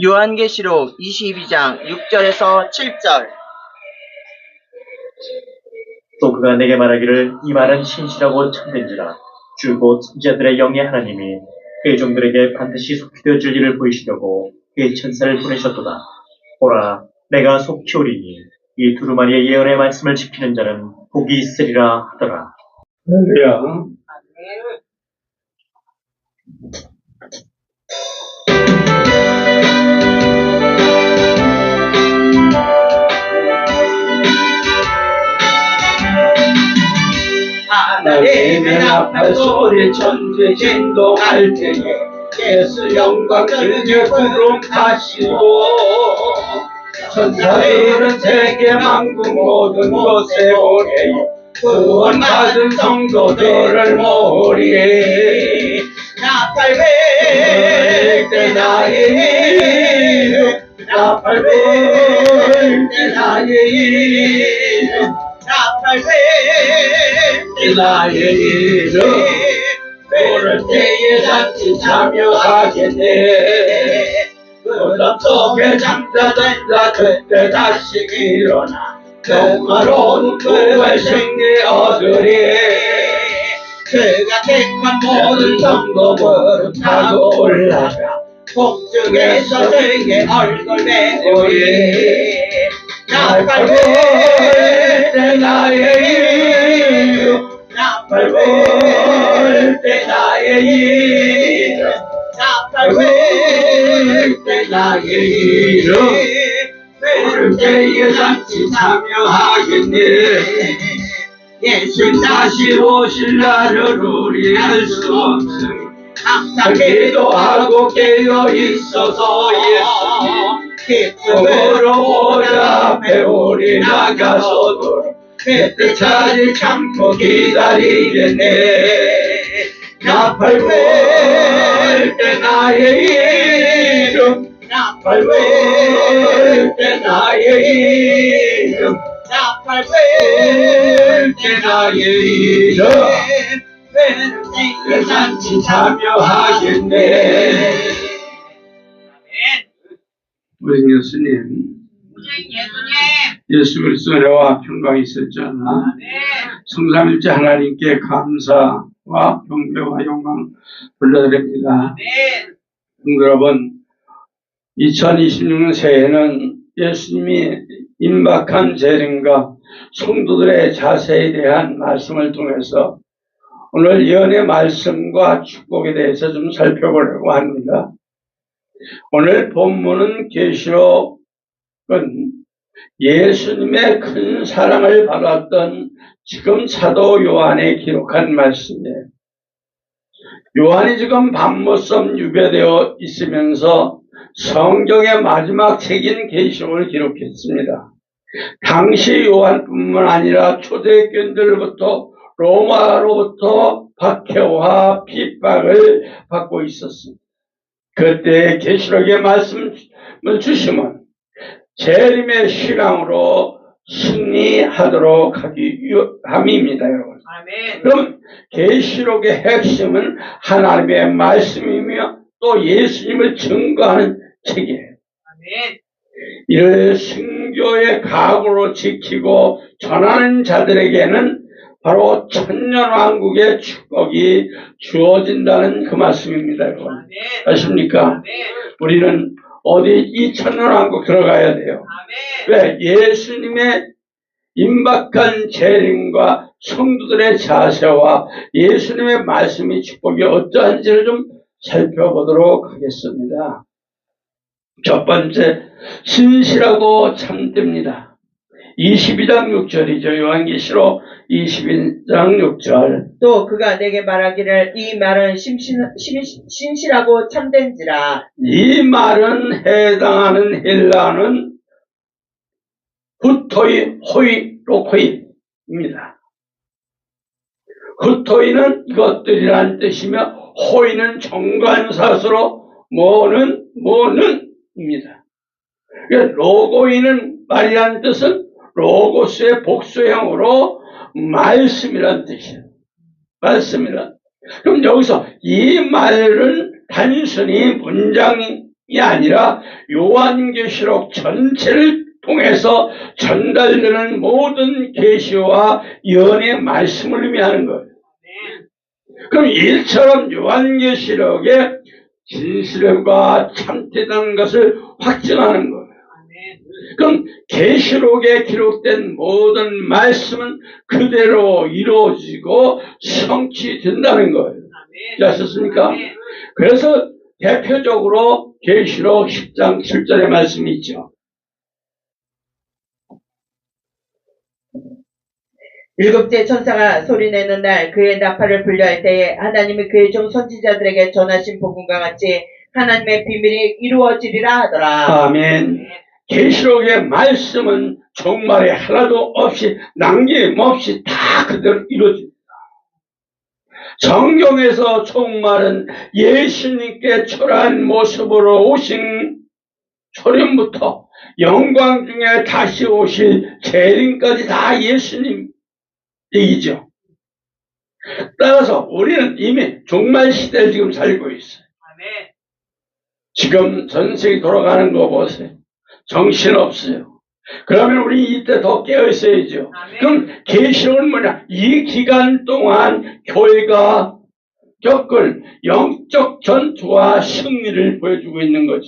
요한계시록 22장 6절에서 7절. 또 그가 내게 말하기를 이 말은 신실하고 참된지라 주 곧 선지자들의 영의 하나님이 그의 종들에게 반드시 속히 되어질 일을 보이시려고 그의 천사를 보내셨도다. 보라, 내가 속히 오리니 이 두루마리의 예언의 말씀을 지키는 자는 복이 있으리라 하더라. 할렐루야. 하나님의 나팔 소리 천지 진동할 때에 예수 영광 주의 구름 타시고 천사들은 세계 만국 모든 곳에 오리 구원 받은 성도들을 모으리 나팔 불 때 나의 이름 나팔 불 때 나의 이름 나팔 불 때 나의 이름 부를 때에 잔치 참여하겠네 무덤 속에 잠자던 자 그때 다시 일어나 평화로운 부활 생기 얻으리 그가 택한 모든 성도들은 타고 올라가 공중에서 그의 얼굴 내보리 나팔 불 때 나의 이름 나팔 불 때 나의 이름 나팔 불 때 나의 이름 부를 때에 잔치 참여하겠네 예수 다시 오실 날을 우리 알 수 없음 항상 기도하고 깨어 있어서 예수님 기쁨으로 오자 배우리 나가서도 그때 차를 참고 기다리겠네 나팔 불 때 나의 이름 나팔 불 때 나의 이름 나팔 불 때 나의 이름 그 잔치 참여하겠네 우리 예수님 예수 그리스도와 평강이 있었잖아 성삼일체 하나님께 감사와 경배와 영광 불러드립니다 여러분 2026년 새해는 예수님이 임박한 재림과 성도들의 자세에 대한 말씀을 통해서 오늘 예언의 말씀과 축복에 대해서 좀 살펴보려고 합니다. 오늘 본문은 계시록은 예수님의 큰 사랑을 받았던 지금 사도 요한이 기록한 말씀이에요. 요한이 지금 밤모섬 유배되어 있으면서 성경의 마지막 책인 계시록을 기록했습니다. 당시 요한뿐만 아니라 초대교인들로부터 로마로부터 박해와 핍박을 받고 있었습니다. 그때 계시록의 말씀을 주시면 재림의 신앙으로 승리하도록 함입니다, 여러분. 아멘. 그럼 계시록의 핵심은 하나님의 말씀이며 또 예수님을 증거하는 책이에요. 아멘. 이를 순교의 각오로 지키고 전하는 자들에게는 바로 천년왕국의 축복이 주어진다는 그 말씀입니다, 여러분. 아멘. 아십니까? 아멘. 우리는 어디 이 천년왕국 들어가야 돼요. 아멘. 왜? 예수님의 임박한 재림과 성도들의 자세와 예수님의 말씀이 축복이 어떠한지를 좀 살펴보도록 하겠습니다. 첫 번째, 신실하고 참됩니다. 22장 6절이죠. 요한계시록 22장 6절. 또 그가 내게 말하기를 이 말은 신실하고 참된지라. 이 말은 해당하는 헬라어는 후토이 호이 로코이입니다. 후토이는 이것들이란 뜻이며 호이는 정관사수로 뭐는입니다. 로고이는 말이라는 뜻은 로고스의 복수형으로 말씀이란 뜻이에요. 말씀이란. 그럼 여기서 이 말은 단순히 문장이 아니라 요한계시록 전체를 통해서 전달되는 모든 계시와 예언의 말씀을 의미하는 거예요. 그럼 이처럼 요한계시록에 진실과 참되다는 것을 확증하는 거예요. 그럼 계시록에 기록된 모든 말씀은 그대로 이루어지고 성취된다는 거예요. 아셨습니까? 그래서 대표적으로 계시록 10장 7절의 말씀이 있죠. 일곱째 천사가 소리내는 날 그의 나팔을 불려할 때에 하나님이 그의 종 선지자들에게 전하신 복음과 같이 하나님의 비밀이 이루어지리라 하더라. 아멘. 계시록의 말씀은 종말에 하나도 없이 남김없이 다 그대로 이루어집니다. 성경에서 종말은 예수님께 초라한 모습으로 오신 초림부터 영광 중에 다시 오실 재림까지 다 예수님 얘기죠. 따라서 우리는 이미 종말 시대를 지금 살고 있어요. 지금 전 세계 돌아가는 거 보세요. 정신없어요. 그러면 우리 이때 더 깨어 있어야죠. 그럼 계시록은 뭐냐? 이 기간 동안 교회가 겪을 영적 전투와 승리를 보여주고 있는 거죠.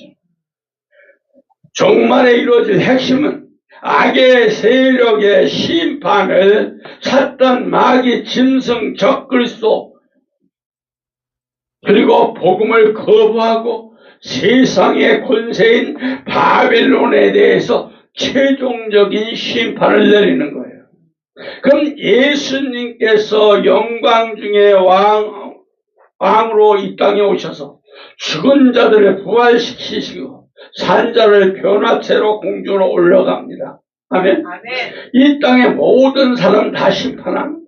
종말에 이루어질 핵심은 악의 세력의 심판을 사탄, 마귀, 짐승, 적그리스도 그리고 복음을 거부하고 세상의 권세인 바벨론에 대해서 최종적인 심판을 내리는 거예요. 그럼 예수님께서 영광 중에 왕으로 이 땅에 오셔서 죽은 자들을 부활시키시고 산자를 변화체로 공주로 올라갑니다. 아멘. 이 땅의 모든 사람 다 심판합니다.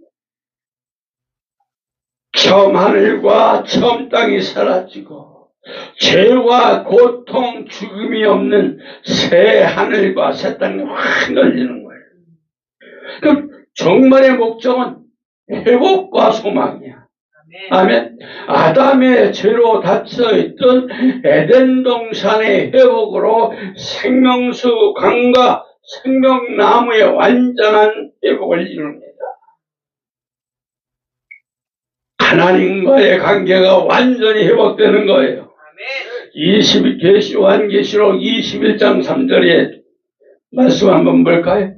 처음 하늘과 처음 땅이 사라지고 죄와 고통, 죽음이 없는 새 하늘과 새 땅이 확 열리는 거예요. 그럼 종말의 목적은 회복과 소망이야. 아멘. 아담의 죄로 닫혀있던 에덴 동산의 회복으로 생명수 강과 생명나무의 완전한 회복을 이룹니다. 하나님과의 관계가 완전히 회복되는 거예요. 요한계시록 21장 3절에 말씀 한번 볼까요?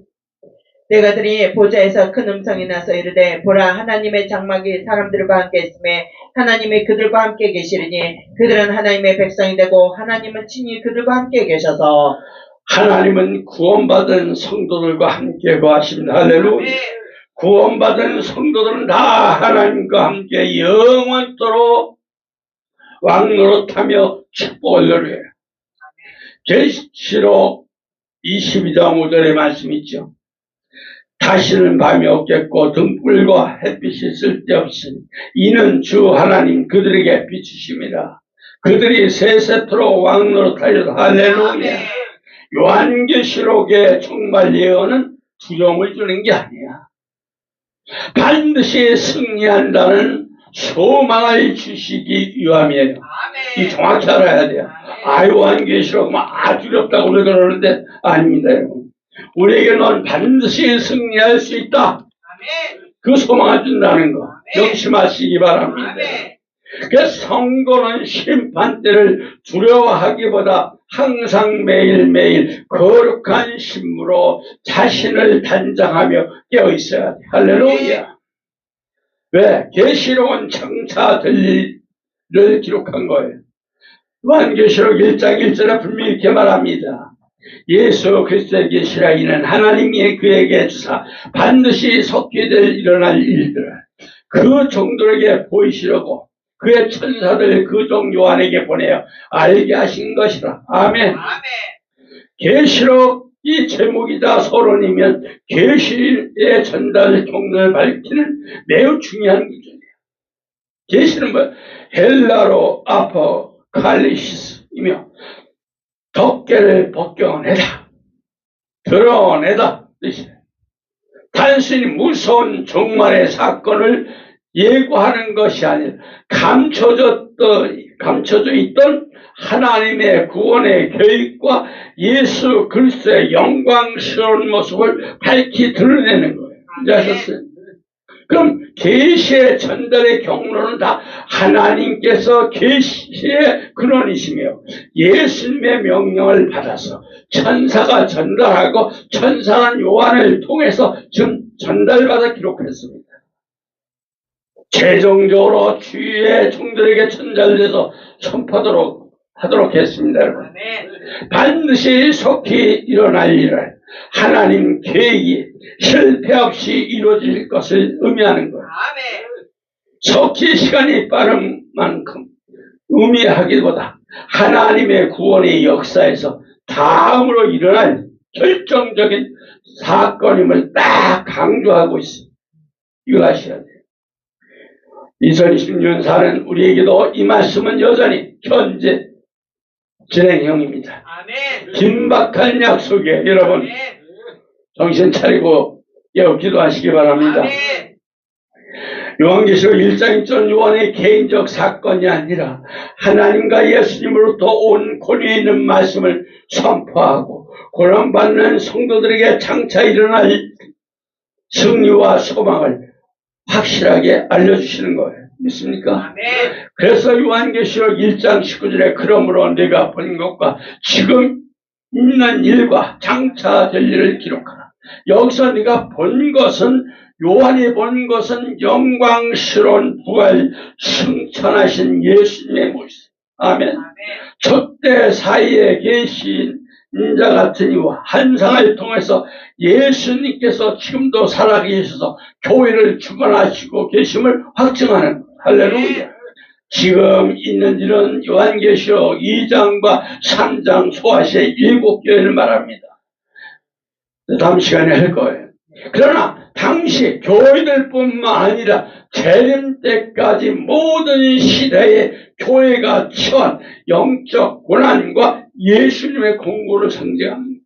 내가 들이 보좌에서 큰 음성이 나서 이르되 보라 하나님의 장막이 사람들과 함께 있음에 하나님이 그들과 함께 계시리니 그들은 하나님의 백성이 되고 하나님은 친히 그들과 함께 계셔서 하나님은 구원받은 성도들과 함께 거하십니다. 할렐루야. 구원받은 성도들은 다 하나님과 함께 영원토록 왕노릇하며 축복을 누려요. 계시록 22장 5절의 말씀 있죠. 다시는 밤이 없겠고 등불과 햇빛이 쓸데없으니 이는 주 하나님 그들에게 비추심이라. 그들이 세세토록 왕노릇하여도 할렐루야. 요한계시록의 종말 예언은 두려움을 주는 게 아니야. 반드시 승리한다는 소망을 주시기 위함이에요. 이 정확히 알아야 돼요. 요한계시록 아주 어렵다고 그러는데 아닙니다, 여러분. 우리에게는 반드시 승리할 수 있다. 그 소망을 준다는 거 명심하시기 바랍니다. 그래서 성도는 심판 때를 두려워하기보다 항상 매일매일 거룩한 신무로 자신을 단장하며 깨어있어야 돼. 할렐루야. 왜? 계시록은 청차 될 일을 기록한 거예요. 요한계시록 1장 1절에 분명히 이렇게 말합니다. 예수 그리스도의 계시라 이는 하나님이 그에게 주사 반드시 속히 될 일어날 일들을 그 종들에게 보이시려고 그의 천사들 그 종 요한에게 보내어 알게 하신 것이라. 아멘. 계시록이 제목이다 서론이면 계시의 전달 종을 밝히는 매우 중요한 구조예요. 계시는 뭐 헬라로 아포칼리시스이며 덮개를 벗겨내다, 드러내다 뜻이에요. 단순히 무서운 종말의 사건을 예고하는 것이 아니라 감춰져 있던 하나님의 구원의 계획과 예수 그리스도의 영광스러운 모습을 밝히 드러내는 거예요. 이제 아셨어요? 그럼 계시의 전달의 경로는 다 하나님께서 계시의 근원이시며 예수님의 명령을 받아서 천사가 전달하고 천사는 요한을 통해서 지금 전달받아 기록했습니다. 최종적으로 주의 종들에게 전달돼서 선포하도록 하도록 했습니다. 여러분. 반드시 속히 일어날 일을 하나님 계획이 실패 없이 이루어질 것을 의미하는 거예요. 속히 시간이 빠른 만큼 의미하기보다 하나님의 구원의 역사에서 다음으로 일어날 결정적인 사건임을 딱 강조하고 있습니다. 이거 아셔야 돼요. 2026년 사는 우리에게도 이 말씀은 여전히 현재 진행형입니다. 긴박한 약속에 여러분 정신 차리고 기도하시기 바랍니다. 요한계시록 1장 1절 요한의 개인적 사건이 아니라 하나님과 예수님으로부터 온 권위에 있는 말씀을 선포하고 고난받는 성도들에게 장차 일어날 승리와 소망을 확실하게 알려주시는 거예요. 믿습니까? 그래서 요한계시록 1장 19절에 그러므로 내가 본 것과 지금 있는 일과 장차 될 일을 기록하라. 여기서 네가 본 것은 요한이 본 것은 영광스러운 부활 승천하신 예수님의 모습. 아멘. 적대 사이에 계신 인자 같은 이와 한상을 통해서 예수님께서 지금도 살아계셔서 교회를 주관하시고 계심을 확증하는 할렐루야. 지금 있는 일은 요한계시록 2장과 3장 소아시의 7교회를 말합니다. 다음 시간에 할 거예요. 그러나 당시 교회들뿐만 아니라 재림 때까지 모든 시대에 교회가 처한 영적 고난과 예수님의 공고를 상징합니다.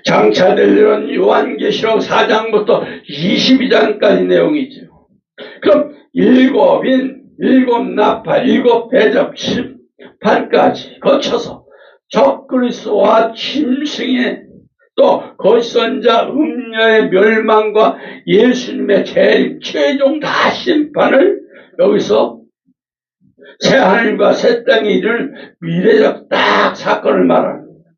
장차 될 일은 요한계시록 4장부터 22장까지 내용이죠. 그럼 일곱 나팔, 7대접, 7판까지 거쳐서 적그리스도와 짐승의 또 거짓선자 음녀의 멸망과 예수님의 재림 최종 다 심판을 여기서 새 하늘과 새 땅에 이르는 미래적 딱 사건을 말합니다.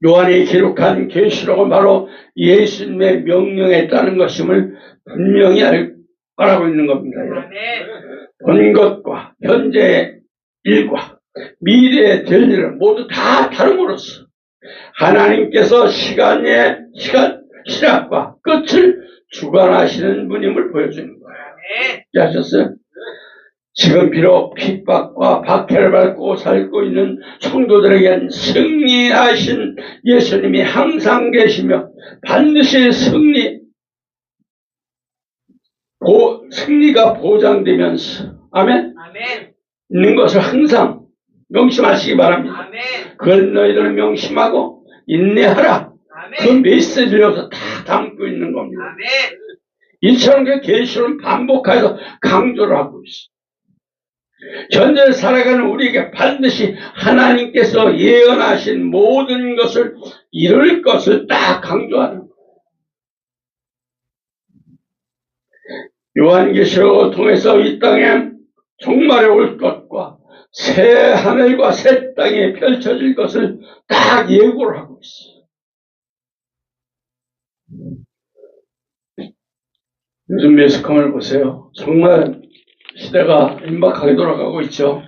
요한이 기록한 계시록은 바로 예수님의 명령에 따른 것임을 분명히 말하고 있는 겁니다. 본 것과 현재의 일과 미래에 될 일은 모두 다 다름으로써 하나님께서 시작과 끝을 주관하시는 분임을 보여주는 거예요. 아셨어요? 지금 비록 핍박과 박해를 받고 살고 있는 성도들에겐 승리하신 예수님이 항상 계시며 반드시 승리가 보장되면서 아멘? 있는 것을 항상 명심하시기 바랍니다. 그걸 너희들은 명심하고 인내하라. 그 메시지를 여기서 다 담고 있는 겁니다. 이처럼 그 계시를 반복해서 강조를 하고 있습니다. 현재 살아가는 우리에게 반드시 하나님께서 예언하신 모든 것을 이룰 것을 딱 강조하는 거예요. 요한계시록을 통해서 이 땅에 종말에 올 것과 새 하늘과 새 땅에 펼쳐질 것을 딱 예고를 하고 있어요. 요즘 매스컴을 보세요. 정말 시대가 임박하게 돌아가고 있죠.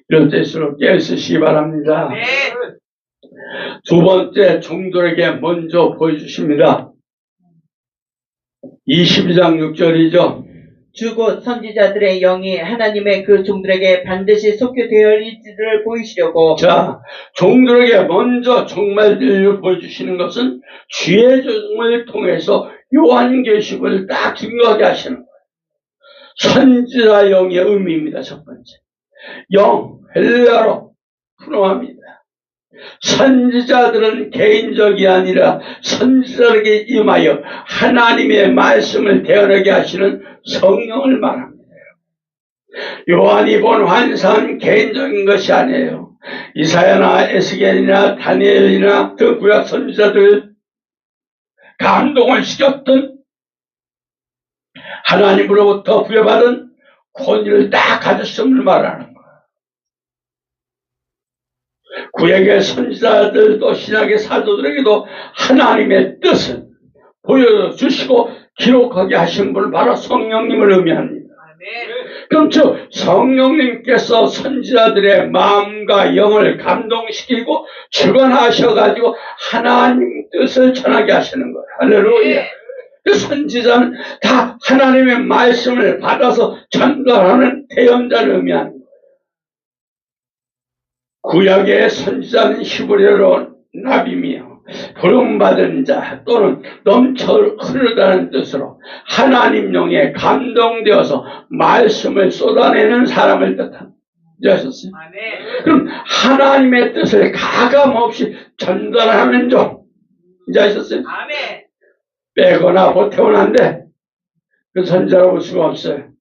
이런 때일수록 깨어있으시기 바랍니다. 두 번째 종들에게 먼저 보여주십니다. 22장 6절이죠. 주곧 선지자들의 영이 하나님의 그 종들에게 반드시 속교되어 있지를 보이시려고. 자, 종들에게 먼저 종말들을 보여주시는 것은 주의 종을 통해서 요한계시록을 딱 증거하게 하시는 거예요. 선지자 영의 의미입니다. 첫 번째. 영, 헬라로 풀어합니다. 선지자들은 개인적이 아니라 선지자에게 임하여 하나님의 말씀을 대언하게 하시는 성령을 말합니다. 요한이 본 환상은 개인적인 것이 아니에요. 이사야나 에스겔이나 다니엘이나 그 구약 선지자들 감동을 시켰던 하나님으로부터 부여받은 권위를 다 가졌음을 말하는 거예요. 구약의 선지자들도 신약의 사도들에게도 하나님의 뜻을 보여주시고 기록하게 하신 분을 바로 성령님을 의미합니다. 그럼 즉 성령님께서 선지자들의 마음과 영을 감동시키고 주관하셔가지고 하나님 뜻을 전하게 하시는 거예요. 할렐루야. 그 선지자는 다 하나님의 말씀을 받아서 전달하는 대언자를 의미하는 거예요. 구약의 선지자는 히브리어로 나비며 부름받은 자 또는 넘쳐 흐르다는 뜻으로 하나님 영에 감동되어서 말씀을 쏟아내는 사람을 뜻합니다. 아셨어요? 그럼 하나님의 뜻을 가감없이 전달하는 종. 이제 아셨어요? 빼거나 보태면 안 돼. 그 선지자로 볼 수가 없어요.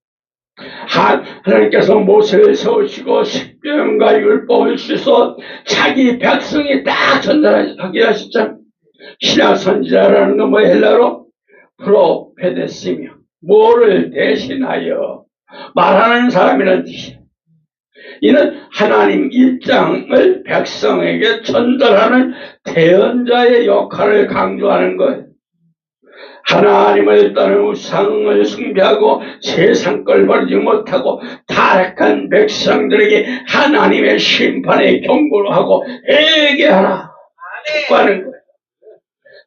하나님께서 모세를 세우시고 십계명과 율법을 주셔서 자기 백성이 딱 전달하게 하셨잖아요. 신약 선지자라는 건 뭐 헬라로 프로페데스며 뭐를 대신하여 말하는 사람이라는 뜻이에요. 이는 하나님 입장을 백성에게 전달하는 대언자의 역할을 강조하는 거예요. 하나님을 떠난 우상을 숭배하고 세상 걸 버리지 못하고 타락한 백성들에게 하나님의 심판의 경고를 하고 회개하라 하는 거예요.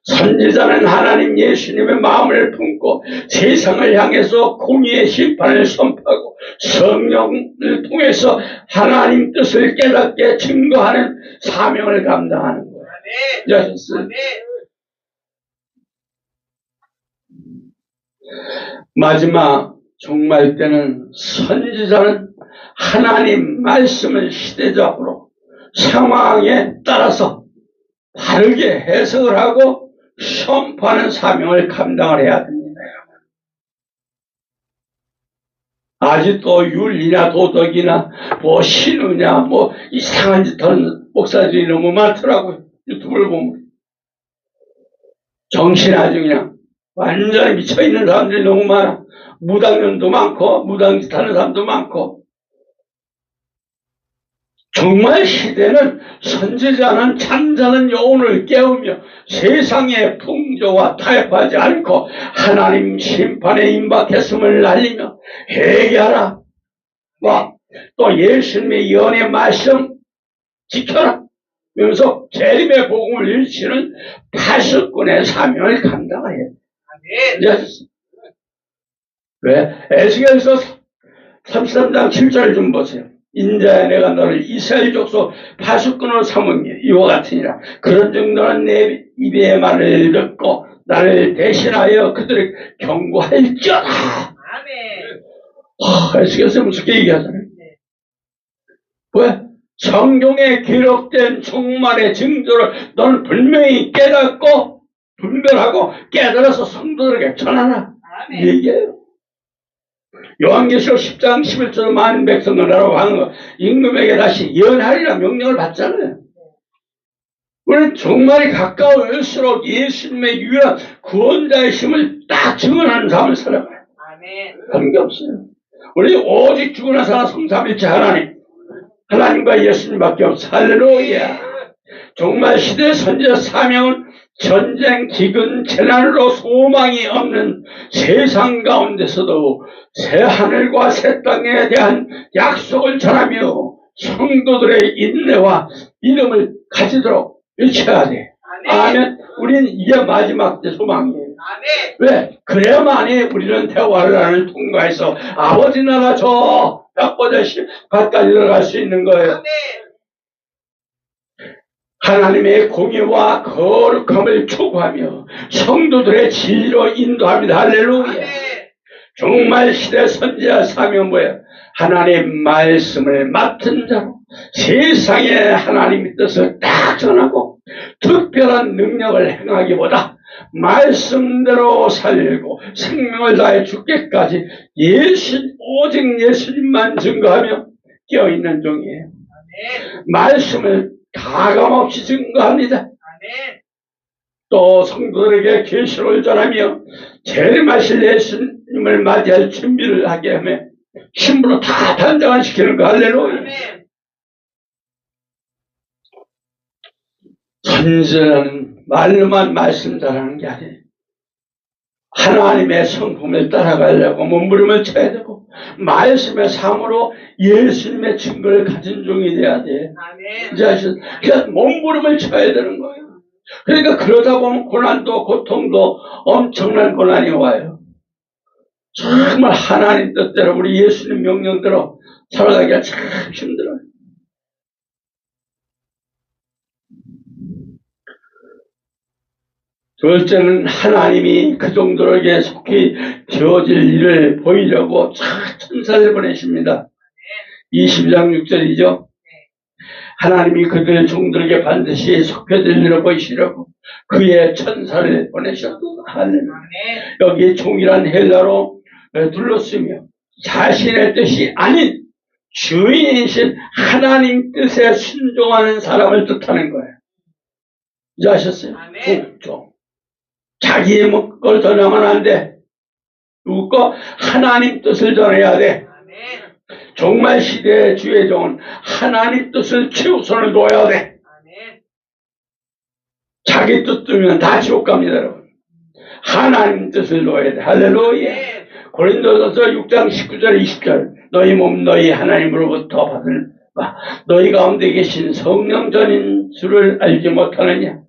선지자는 하나님 예수님의 마음을 품고 세상을 향해서 공의의 심판을 선포하고 성령을 통해서 하나님 뜻을 깨닫게 증거하는 사명을 감당하는 거예요. 마지막 종말 때는 선지자는 하나님 말씀을 시대적으로 상황에 따라서 다르게 해석을 하고 선포하는 사명을 감당을 해야 됩니다. 아직도 윤리나 도덕이나 뭐 신우냐 뭐 이상한 짓 하는 목사들이 너무 많더라고요. 유튜브를 보면 정신 아주 그냥 완전히 미쳐있는 사람들이 너무 많아. 무당년도 많고 무당짓 하는 사람도 많고. 정말 시대는 선지자는 잠자는 영혼을 깨우며 세상의 풍조와 타협하지 않고 하나님 심판에 임박했음을 알리며 회개하라. 또 예수님의 연의 말씀 지켜라. 그러면서 재림의 복음을 일치는 파수꾼의 사명을 감당을 해요. 왜? 에스겔서 33장 7절 좀 보세요. 인자야 내가 너를 이스라엘 족속 파수꾼으로 삼은 이와 같으니라. 그런즉 너는 내 입의 말을 듣고 나를 대신하여 그들을 경고할지어다. 에스겔서 무섭게 얘기하잖아요. 왜? 성경에 기록된 종말의 징조를 너는 분명히 깨닫고 분별하고 깨달아서 성도들에게 전하라. 이 얘기예요. 요한계시록 10장 11절 많은 백성을 나라고 하는 거 임금에게 다시 예언하리라 명령을 받잖아요. 우리는 종말이 가까울수록 예수님의 유일한 구원자의 힘을 딱 증언하는 삶을 살아가요. 그런 게 없어요. 우리 오직 죽으나 사나 성삼일체 하나님과 예수님밖에 없어. 할렐루야. 종말 시대 선지자 사명은 전쟁, 기근, 재난으로 소망이 없는 세상 가운데서도 새 하늘과 새 땅에 대한 약속을 전하며 성도들의 인내와 믿음을 가지도록 외쳐야 돼. 아멘. 우리는 이게 마지막 때 소망이에요. 왜? 그래야만이 우리는 대화를 통과해서 아버지 나라 저 백보자씩 가까이 들어갈 수 있는 거예요. 하나님의 공의와 거룩함을 촉구하며 성도들의 진리로 인도합니다. 할렐루야. 정말 시대 선지자 사명 뭐예요? 하나님의 말씀을 맡은 자로 세상에 하나님의 뜻을 딱 전하고 특별한 능력을 행하기보다 말씀대로 살고 생명을 다해 죽기까지 오직 예수님만 증거하며 깨어있는 종이에요. 말씀을 가감없이 증거합니다. 또 성도들에게 계시를 전하며 재림하실 예수님을 맞이할 준비를 하게 하며 신부로 다 단장시키는 거. 할렐루야. 선지자는 말로만 말씀 전하는 게 아니에요. 하나님의 성품을 따라가려고 몸부림을 쳐야 되고 말씀의 삶으로 예수님의 증거를 가진 종이 돼야 돼. 그래서 몸부림을 쳐야 되는 거예요. 그러니까 그러다 보면 고난도 고통도 엄청난 고난이 와요. 정말 하나님 뜻대로 우리 예수님 명령대로 살아가기가 참 힘들어요. 둘째는 하나님이 그 종들에게 속히 되어질 일을 보이려고 천사를 보내십니다. 22장 6절이죠. 하나님이 그들 종들에게 반드시 속혀질 일을 보이시려고 그의 천사를 보내셨다. 여기 종이란 헬라로 둘렀으며 자신의 뜻이 아닌 주인이신 하나님 뜻에 순종하는 사람을 뜻하는 거예요. 이제 아셨어요? 종. 자기의 걸 전하면 안 돼. 누구 거? 하나님 뜻을 전해야 돼. 종말 시대의 주의 종은 하나님 뜻을 최우선을 둬야 돼. 자기 뜻 두면 다 지옥 갑니다, 여러분. 하나님 뜻을 놓아야 돼. 할렐루야. 고린도전서 6장 19절 20절 너희 몸 너희 하나님으로부터 받을 바 너희 가운데 계신 성령 전인 줄을 알지 못하느냐.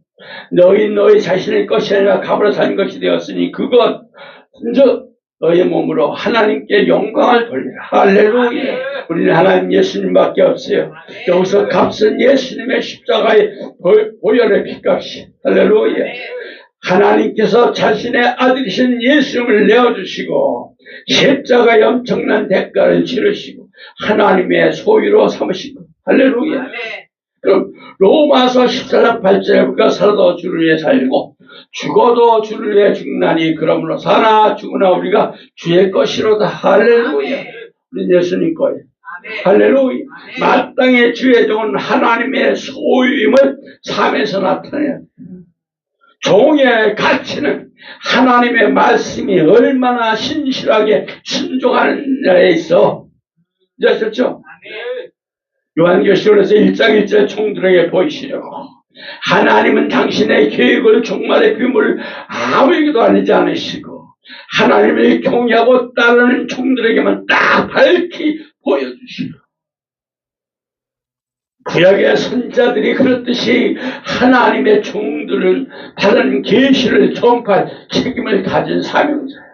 너희 자신의 것이 아니라 값으로 산 것이 되었으니 그것 즉 너희 몸으로 하나님께 영광을 돌리라. 할렐루야. 우리는 하나님 예수님밖에 없어요. 여기서 값은 예수님의 십자가의 보혈의 피값이. 할렐루야. 하나님께서 자신의 아들이신 예수님을 내어주시고 십자가의 엄청난 대가를 치르시고 하나님의 소유로 삼으시고. 할렐루야. 그럼 로마서 14장 8절에 우리가 살아도 주를 위해 살고 죽어도 주를 위해 죽나니 그러므로 사나 죽으나 우리가 주의 것이로다. 할렐루야. 우리 예수님 거예요. 할렐루야. 마땅히 주의 종은 하나님의 소유임을 삶에서 나타내요. 종의 가치는 하나님의 말씀이 얼마나 신실하게 순종하는 자에 있어. 아셨죠? 요한계시록에서 1장 1절 종들에게 보이시려고 하나님은 당신의 계획을 종말의 비밀을 아무에게도 알리지 않으시고 하나님을 경외하고 따르는 종들에게만 딱 밝히 보여주시고 구약의 선자들이 그렇듯이 하나님의 종들은 다른 계시를 전파할 책임을 가진 사명자예요.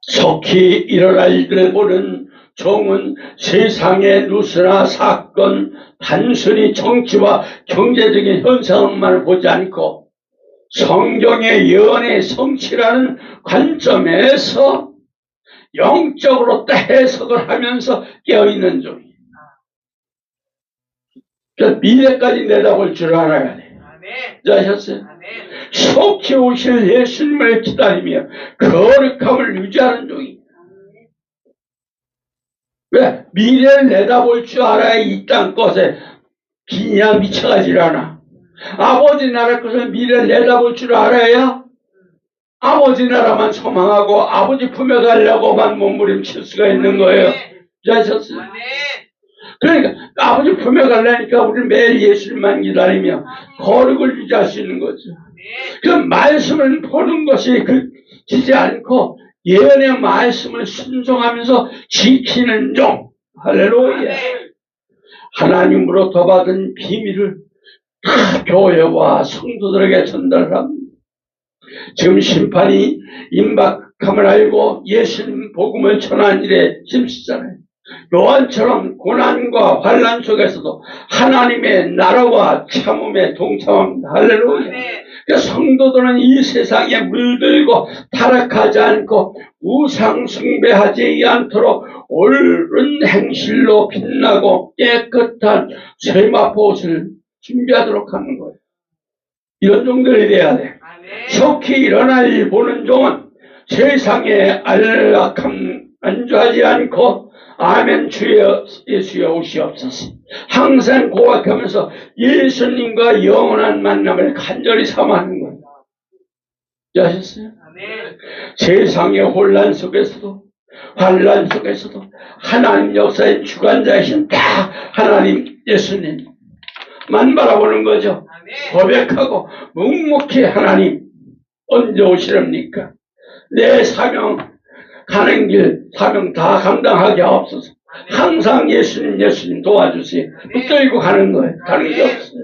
속히 일어날 일들을 보는 종은 세상의 누수나 사건, 단순히 정치와 경제적인 현상만 보지 않고 성경의 예언의 성취라는 관점에서 영적으로 또 해석을 하면서 깨어있는 종이에요. 그래서 미래까지 내다볼 줄 알아야 돼요. 아셨어요? 속히 오실 예수님을 기다리며 거룩함을 유지하는 종이에요. 왜? 미래를 내다볼 줄 알아야 이 땅 것에 비냐 미쳐가질 않아. 아버지 나라 것을 미래를 내다볼 줄 알아야 아버지 나라만 소망하고 아버지 품에 가려고만 몸부림칠 수가 있는 거예요. 아셨어요? 그러니까 아버지 품에 가려니까 우리는 매일 예수님만 기다리며 거룩을 유지할 수 있는 거죠. 그 말씀을 보는 것이 그치지 않고 예언의 말씀을 순종하면서 지키는 종. 할렐루야. 하나님으로부터 받은 비밀을 교회와 성도들에게 전달합니다. 지금 심판이 임박함을 알고 예수님 복음을 전하는 일에 힘쓰잖아요. 요한처럼 고난과 환난 속에서도 하나님의 나라와 참음에 동참합니다. 할렐루야. 그러니까 성도들은 이 세상에 물들고 타락하지 않고 우상 숭배하지 않도록 옳은 행실로 빛나고 깨끗한 세마포옷을 준비하도록 하는 거예요. 이런 종들이 돼야 돼. 속히 일어날 일 보는 종은 세상에 안락함 안주하지 않고 아멘 주여 예수여 오시옵소서. 항상 고백하면서 예수님과 영원한 만남을 간절히 삼아하는 거예요. 아셨어요? 세상의 혼란 속에서도 환란 속에서도 하나님 역사의 주관자이신 다 하나님 예수님만 바라보는 거죠. 고백하고 묵묵히 하나님 언제 오시렵니까? 내 사명 가는 길 사명 다 감당하게 하옵소서. 항상 예수님 도와주세요. 붙들고 가는 거예요. 다른 게 없어요.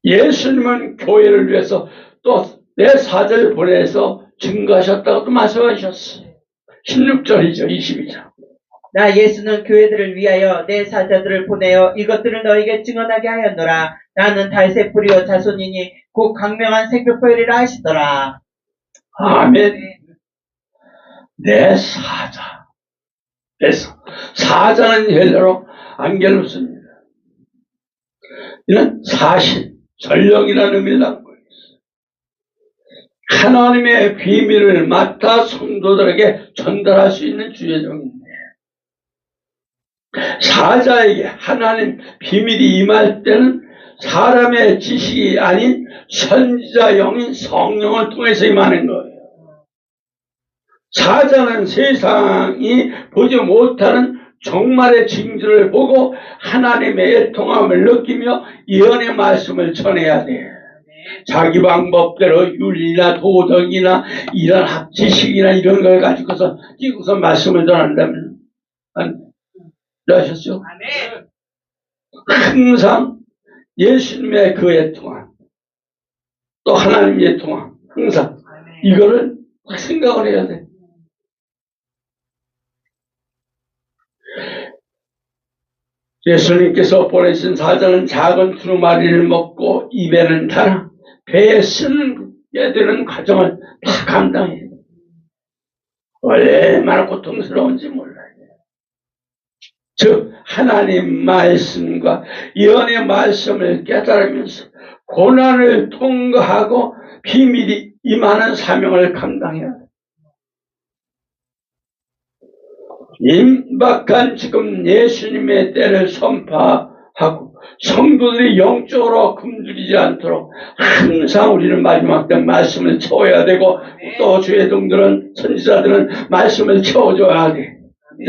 예수님은 교회를 위해서 또 내 사자를 보내서 증거하셨다고 또 말씀하셨어요. 16절이죠. 22절. 나 예수는 교회들을 위하여 내 사자들을 보내어 이것들을 너에게 증언하게 하였노라. 나는 달새 뿌리와 자손이니 곧 강명한 생명포이리라 하시더라. 아멘. 내 사자. 그래서 사자는 헬라로 안겔루스입니다. 이는 사실, 전령이라는 의미를 담고 있어요. 하나님의 비밀을 맡아 성도들에게 전달할 수 있는 주의 종입니다. 사자에게 하나님 비밀이 임할 때는 사람의 지식이 아닌 선지자 영인 성령을 통해서 임하는 거예요. 사자는 세상이 보지 못하는 종말의 징조를 보고 하나님의 애통함을 느끼며 예언의 말씀을 전해야 돼요. 자기 방법대로 윤리나 도덕이나 이런 지식이나 이런 걸 가지고서 끼고서 말씀을 전한다면 안 아셨죠? 항상 예수님의 그 애통함 또 하나님의 애통함 항상 이거를 생각을 해야 돼. 예수님께서 보내신 사자는 작은 두루마리를 먹고 입에는 달아 배에 쓰는 게 되는 과정을 다 감당해요. 얼마나 고통스러운지 몰라요. 즉 하나님 말씀과 예언의 말씀을 깨달으면서 고난을 통과하고 비밀이 임하는 사명을 감당해야 돼요. 임박한 지금 예수님의 때를 선포하고 성도들이 영적으로 굶주리지 않도록 항상 우리는 마지막 때 말씀을 채워야 되고 또 주의 종들은 선지자들은 말씀을 채워줘야 돼.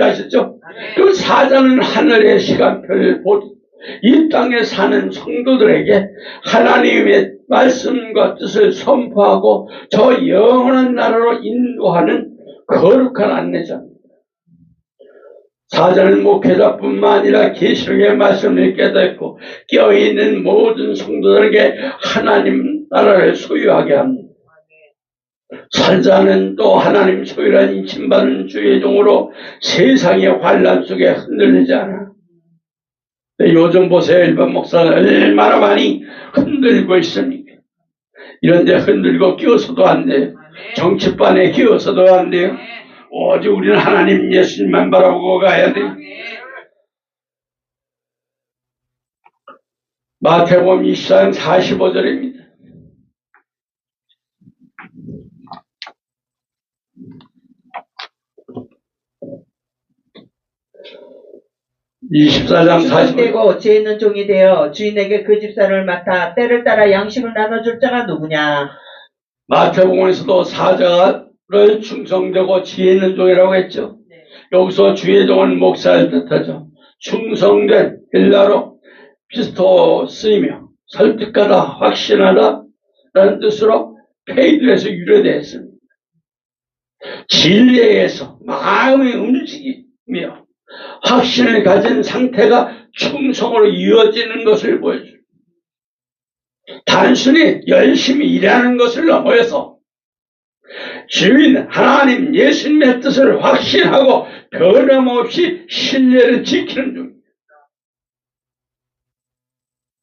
아셨죠? 그 사자는 하늘의 시간표를 보듯 이 땅에 사는 성도들에게 하나님의 말씀과 뜻을 선포하고 저 영원한 나라로 인도하는 거룩한 안내자입니다. 사자는 목회자뿐만 아니라 계시록의 말씀을 깨닫고 깨어있는 모든 성도들에게 하나님 나라를 소유하게 합니다. 사자는 또 하나님 소유란 인침받은 주의 종으로 세상의 환란 속에 흔들리지 않아. 요즘 보세요. 일반 목사는 얼마나 많이 흔들고 있습니까? 이런데 흔들고 끼어서도 안 돼요. 정치판에 끼어서도 안 돼요. 오직 우리는 하나님 예수님만 바라보고 가야 돼요. 마태복음 24장 45절입니다. 되고 죄 있는 종이 되어 주인에게 그 집사를 맡아 때를 따라 양식을 나눠줄 자가 누구냐? 마태복음에서도 사자를 충성되고 지혜 있는 종이라고 했죠. 여기서 주의 종은 목사를 뜻하죠. 충성된 헬라로 피스토스이며 설득하다, 확신하다 라는 뜻으로 페이드에서 유래되었습니다. 진리에서 마음이 움직이며 확신을 가진 상태가 충성으로 이어지는 것을 보여줍니다. 단순히 열심히 일하는 것을 넘어서 주인 하나님 예수님의 뜻을 확신하고 변함없이 신뢰를 지키는 중입니다.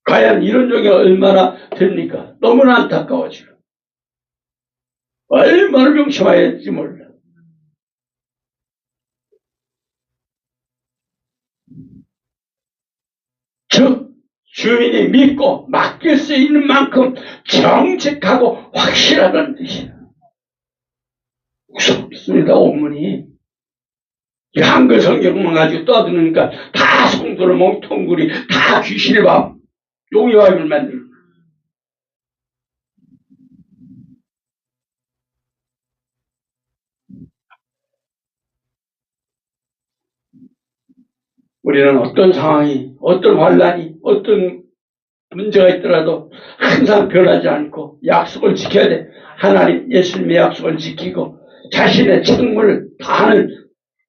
과연 이런 종이 얼마나 됩니까? 너무나 안타까워 지금. 얼마나 명심해야 할지 몰라. 즉 주인이 믿고 맡길 수 있는 만큼 정직하고 확실하다는 뜻이야. 무섭습니다. 온문이 이 한글 성경만 가지고 떠드니까 다 성도를 몽통구리, 다 귀신의 밥, 용의 밥을 만들고. 우리는 어떤 상황이, 어떤 환란이, 어떤 문제가 있더라도 항상 변하지 않고 약속을 지켜야 돼. 하나님, 예수님의 약속을 지키고 자신의 책무를 다하는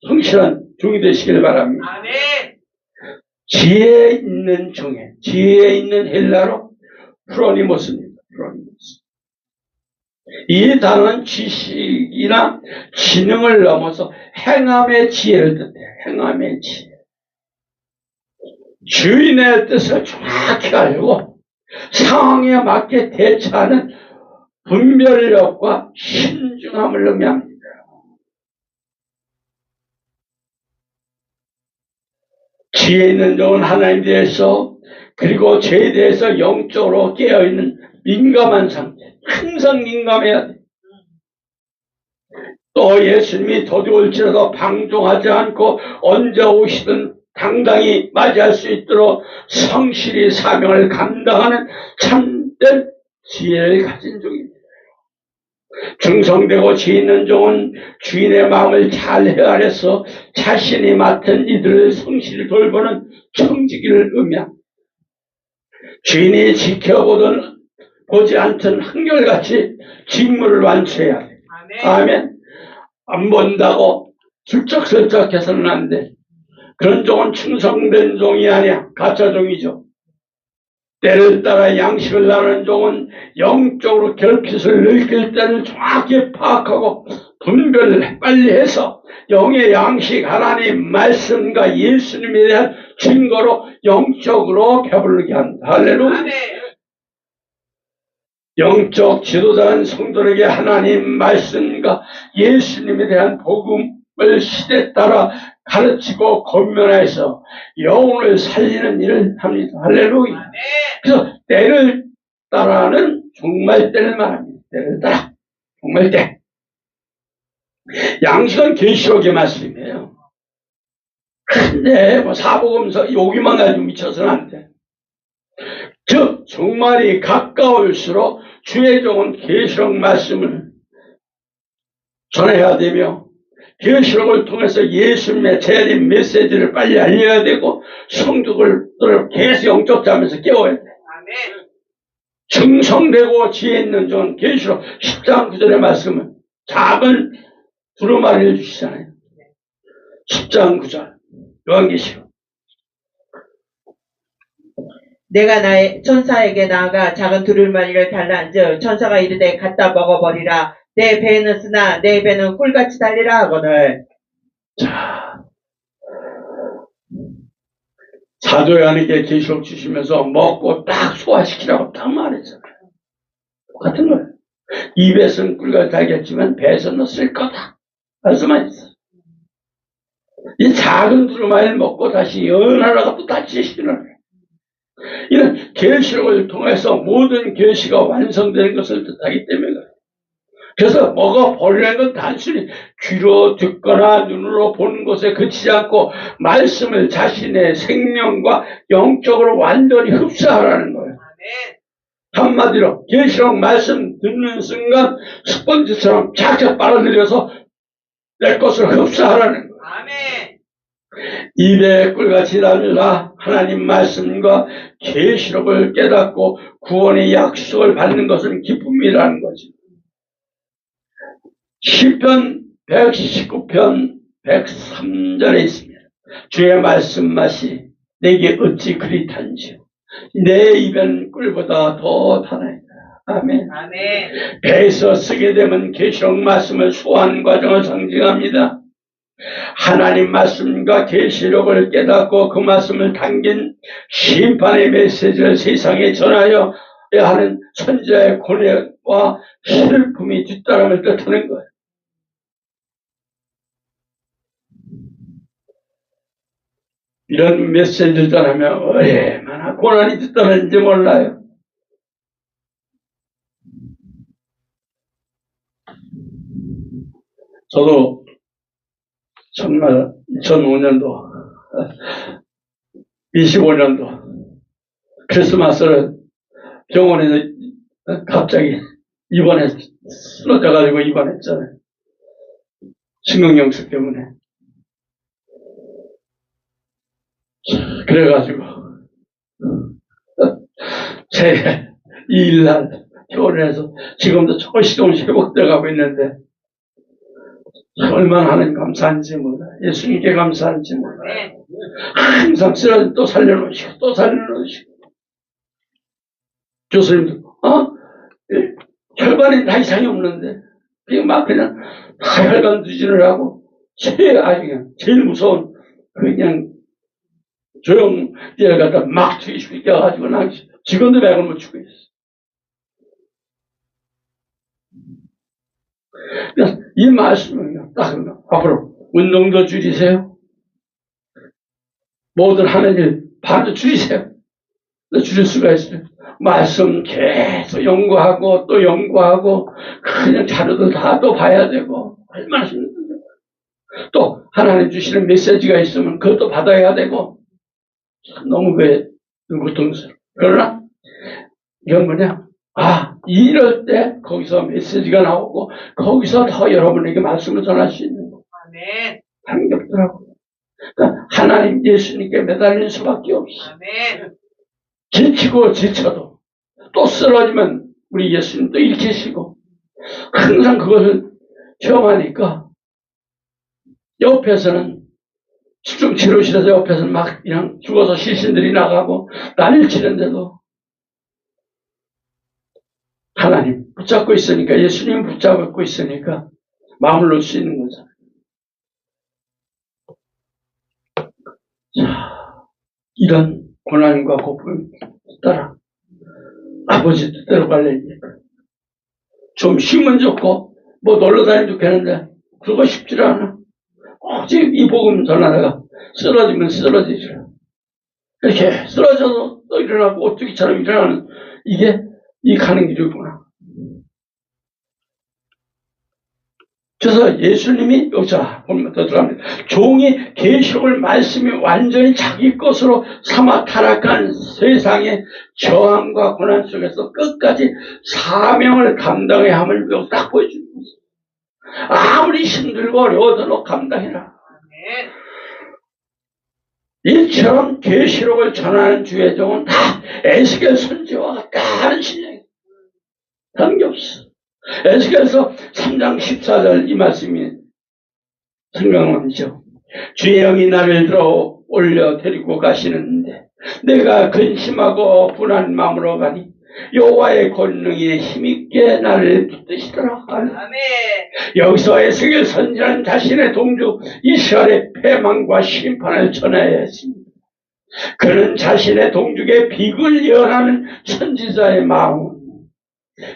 성실한 종이 되시길 바랍니다. 아멘. 지혜 있는 종에, 지혜 있는 헬라로 프로니모스입니다. 프로니모스. 이 단어는 지식이나 지능을 넘어서 행함의 지혜를 뜻해요. 행함의 지혜. 주인의 뜻을 정확히 알고 상황에 맞게 대처하는 분별력과 신중함을 의미합니다. 지혜 있는 종은 하나님에 대해서 그리고 죄에 대해서 영적으로 깨어있는 민감한 상태. 항상 민감해야 돼. 또 예수님이 도둑을지라도 방종하지 않고 언제 오시든 당당히 맞이할 수 있도록 성실히 사명을 감당하는 참된 지혜를 가진 종입니다. 충성되고 지혜 있는 종은 주인의 마음을 잘 헤아려서 자신이 맡은 이들을 성실히 돌보는 청지기를 의미합니다. 주인이 지켜보든 보지 않든 한결같이 직무를 완수해야 돼. 아멘. 안 본다고 슬쩍슬쩍 해서는 안 돼. 그런 종은 충성된 종이 아니야. 가짜 종이죠. 때를 따라 양식을 나누는 종은 영적으로 결핍을 느낄 때를 정확히 파악하고 분별을 빨리 해서 영의 양식 하나님 말씀과 예수님에 대한 증거로 영적으로 배부르게 한다. 할렐루야. 영적 지도자는 성도에게 하나님 말씀과 예수님에 대한 복음을 시대에 따라 가르치고 권면해서 영혼을 살리는 일을 합니다. 할렐루야. 그래서 때를 따라는 종말 때를 말합니다. 때를 따라. 종말 때. 양식은 계시록의 말씀이에요. 근데 사복음서 여기만 가지고 미쳐서는 안 돼. 즉 종말이 가까울수록 주의 종은 계시록 말씀을 전해야 되며 계시록을 통해서 예수님의 재림 메시지를 빨리 알려야 되고 성도들을 계속 영적 잠에서 깨워야 돼. 충성되고 지혜 있는 종은 계시록 10장 9절의 말씀을 작은 두루마리를 주시잖아요. 10장 9절 요한계시록. 내가 나의 천사에게 나아가 작은 두루마리를 달라앉어 천사가 이르되 갖다 먹어버리라. 내 배는 쓰나 내 배는 꿀같이 달리라 하거늘. 자, 사도 요한에게 계시록 주시면서 먹고 딱 소화시키라고 딱 말했잖아요. 똑같은 거예요. 입에서는 꿀같이 달겠지만 배에서는 쓸 거다. 말씀만 했어. 이 작은 두루마리를 먹고 다시 연하라가 또 다시 시키는 거예요. 이는 계시록을 통해서 모든 계시가 완성되는 것을 뜻하기 때문에 그래요. 그래서 먹어버리는 건 단순히 귀로 듣거나 눈으로 보는 것에 그치지 않고 말씀을 자신의 생명과 영적으로 완전히 흡수하라는 거예요. 한마디로 계시록 말씀 듣는 순간 스펀지처럼 착착 빨아들여서 내 것을 흡수하라는 거예요. 입에 꿀같이 달라 하나님 말씀과 계시록을 깨닫고 구원의 약속을 받는 것은 기쁨이라는 거죠. 시편 119편 103절에 있습니다. 주의 말씀 맛이 내게 어찌 그리 단지요. 내 입엔 꿀보다 더 달아있다. 아멘. 배에서 쓰게 되면 계시록 말씀을 소화하는 과정을 상징합니다. 하나님 말씀과 계시록을 깨닫고 그 말씀을 담긴 심판의 메시지를 세상에 전하여야 하는 선지자의 고뇌와 슬픔이 뒷따름을 뜻하는 거예요. 이런 메시지를 전하면 얼마나 고난이 뒤따르는지 몰라요. 저도 정말 2005년도 25년도 크리스마스를 병원에서 갑자기 쓰러져가지고 입원했잖아요. 심근경색 때문에. 그래가지고 제 2일날 병원에서 지금도 조금씩 회복되어가고 있는데 얼마나 하나님 감사한지 몰라요. 예수님께 감사한지 몰라요. 항상 쓰러져 또 살려놓으시고 또 살려놓으시고. 교수님도 혈관에 다 이상이 없는데 그냥 다 혈관 누진을 하고 제일 무서운 그냥 조영제를 갖다 막 투입시켜가지고 난 지금도 맥을 못 추고 있어. 그래서 이 말씀을 딱 앞으로 운동도 줄이세요. 모든 하는 일 반도 줄이세요. 줄일 수가 있어요. 말씀 계속 연구하고 또 연구하고 그냥 자료도 다 또 봐야 되고 얼마나 힘든데. 또 하나님 주시는 메시지가 있으면 그것도 받아야 되고 너무 그게 고통스러워. 그러나 이건 뭐냐? 이럴 때 거기서 메시지가 나오고 거기서 더 여러분에게 말씀을 전할 수 있는 거. 아멘. 하는 게 없더라고요. 그러니까 하나님 예수님께 매달릴 수밖에 없어. 아멘. 지치고 지쳐도 또 쓰러지면 우리 예수님 또 일으키시고 항상 그것을 경험하니까 옆에서는 집중치료실에서 옆에서는 막 그냥 죽어서 시신들이 나가고 난리를 치는데도 하나님 붙잡고 있으니까 예수님 붙잡고 있으니까 마음을 놓을 수 있는 거잖아요. 자, 이런 고난과 고통을 따라 아버지 뜻대로 가려니까 좀 쉬면 좋고 뭐 놀러 다니면 좋겠는데 그거 쉽지 않아. 오직 이 복음 전하다가 쓰러지면 쓰러지지라. 이렇게 쓰러져도 또 일어나고 오뚜기처럼 일어나는 이게 이 가는 길이구나. 그래서 예수님이 여기서 보면 더 들어갑니다. 종이 계시록을 말씀이 완전히 자기 것으로 삼아 타락한 세상의 저항과 고난 속에서 끝까지 사명을 감당해야 함을 딱 보여주는 거죠. 아무리 힘들고 어려워도 너 감당해라. 이처럼 계시록을 전하는 주의 종은 다 에스겔 선지와 같다 하는 신령이에요. 다른 게 없어. 에스겔서 3장 14절 이 말씀이 생각나죠. 주의 영이 나를 들어 올려 데리고 가시는데 내가 근심하고 분한 마음으로 가니 여호와의 권능이 힘있게 나를 붙드시더라. 아멘. 여기서 에스겔 선지자는 자신의 동주 이스라엘의 패망과 심판을 전해야 했습니다. 그는 자신의 동족의 빅을 예언하는 선지자의 마음은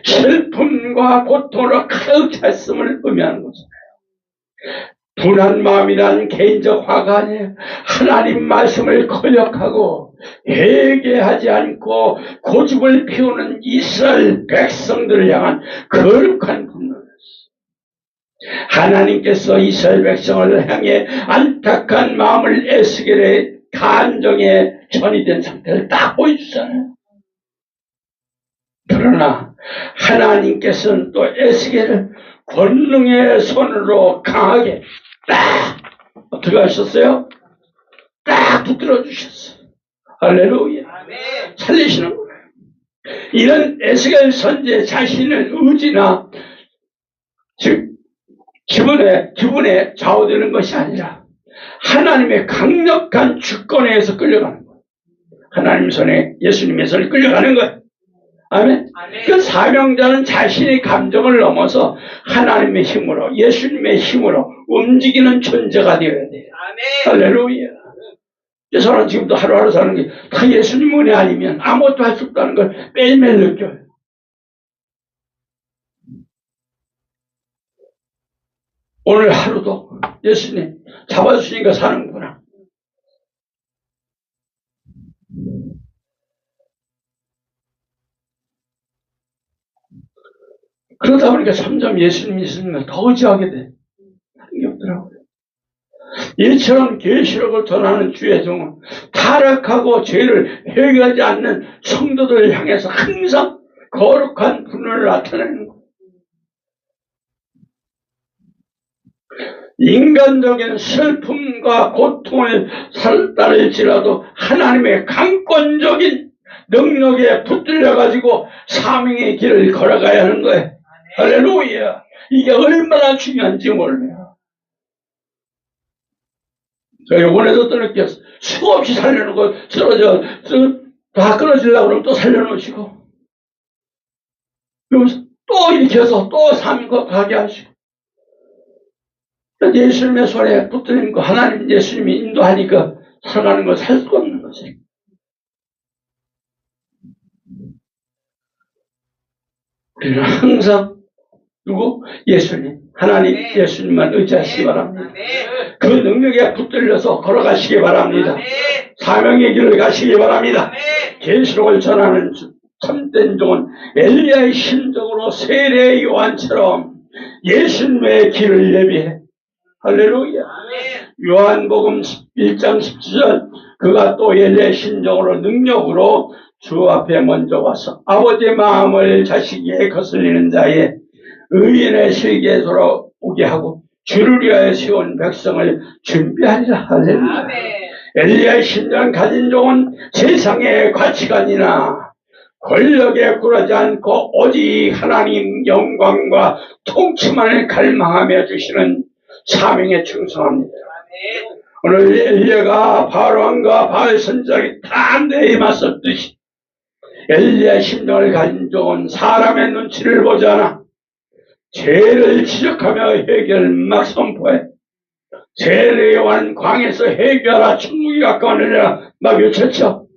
슬픔과 고통으로 가득 찼음을 의미하는 것이에요. 분한 마음이란 개인적 화가 아니에요. 하나님 말씀을 거역하고 회개하지 않고 고집을 피우는 이스라엘 백성들을 향한 거룩한 분노였어요. 하나님께서 이스라엘 백성을 향해 안타까운 마음을 에스겔의 간정에 전이된 상태를 딱 보여주잖아요. 그러나 하나님께서는 또 에스겔을 권능의 손으로 강하게 딱 어떻게 하셨어요? 딱 붙들어 주셨어요. 할렐루야. 살리시는 거예요. 이런 에스겔 선지의 자신의 의지나 즉 기분에 좌우되는 것이 아니라 하나님의 강력한 주권에 의해서 끌려가는 거예요. 하나님 손에 예수님의 손에 끌려가는 거예요. 아멘. 그 사명자는 자신의 감정을 넘어서 하나님의 힘으로, 예수님의 힘으로 움직이는 존재가 되어야 돼요. 할렐루야. 저는 지금도 하루하루 사는 게 다 예수님 은혜 아니면 아무것도 할 수 없다는 걸 매일매일 느껴요. 오늘 하루도 예수님 잡아주시니까 사는구나. 그러다 보니까 점점 예수님을 더 의지하게 돼. 다른 게 없더라고요. 이처럼 계시록을 전하는 주의 종은 타락하고 죄를 회개하지 않는 성도들을 향해서 항상 거룩한 분을 나타내는 거예요. 인간적인 슬픔과 고통을 살달을지라도 하나님의 강권적인 능력에 붙들려가지고 사명의 길을 걸어가야 하는 거예요. 할렐루야. 이게 얼마나 중요한지 몰라요. 저 요번에도 또 느꼈어. 수없이 살려놓고 다 끊어지려고 그러면 또 살려놓으시고 그러면서 또 이렇게 해서 또 삶과 가게 하시고 예수님의 손에 붙들린 거 하나님 예수님이 인도하니까 살아가는 걸 살 수가 없는 거죠. 우리는 항상 누구? 예수님, 하나님 예수님만 의지하시기 바랍니다. 그 능력에 붙들려서 걸어가시기 바랍니다. 사명의 길을 가시기 바랍니다. 계시록을 전하는 참된 종은 엘리야의 심정으로 세례 요한처럼 예수님의 길을 예비해. 할렐루야. 요한복음 1장 17절 그가 또 엘리야의 심정으로 능력으로 주 앞에 먼저 와서 아버지의 마음을 자식에게 거슬리는 자의 의인의 세계에 돌아오게 하고 주를 위하여 세운 백성을 준비하리라. 할렐루야. 엘리야의 심장을 가진 종은 세상의 가치관이나 권력에 굴하지 않고 오직 하나님 영광과 통치만을 갈망하며 주시는 사명에 충성합니다. 오늘 엘리야가 바로왕과 바알 선지자에게 담대히 맞섰듯이 엘리야의 심정을 가진 종은 사람의 눈치를 보지 않아 죄를 지적하며 회개를 막 선포해. 세례 요한 광에서 회개하라 천국이 가까우느니라 막 외쳤죠.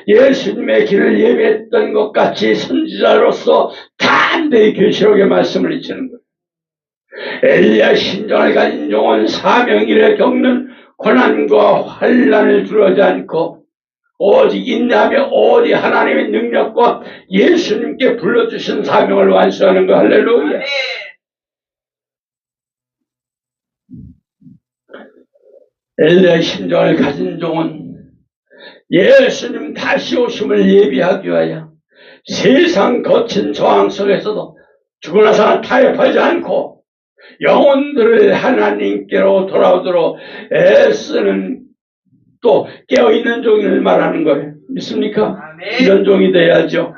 예수님의 길을 예배했던 것 같이 선지자로서 담대히 계시록의 말씀을 잊히는 거예요. 엘리야 심정을 가진 종은 사명일에 겪는 고난과 환난을 두려워하지 않고 오직 인내하며 오직 하나님의 능력과 예수님께 불러주신 사명을 완수하는 거. 할렐루야. 엘리야의 심정을 가진 종은 예수님 다시 오심을 예비하기 위하여 세상 거친 저항 속에서도 죽으나 사나 타협하지 않고 영혼들을 하나님께로 돌아오도록 애쓰는 또 깨어있는 종을 말하는 거예요. 믿습니까? 이런 종이 돼야죠.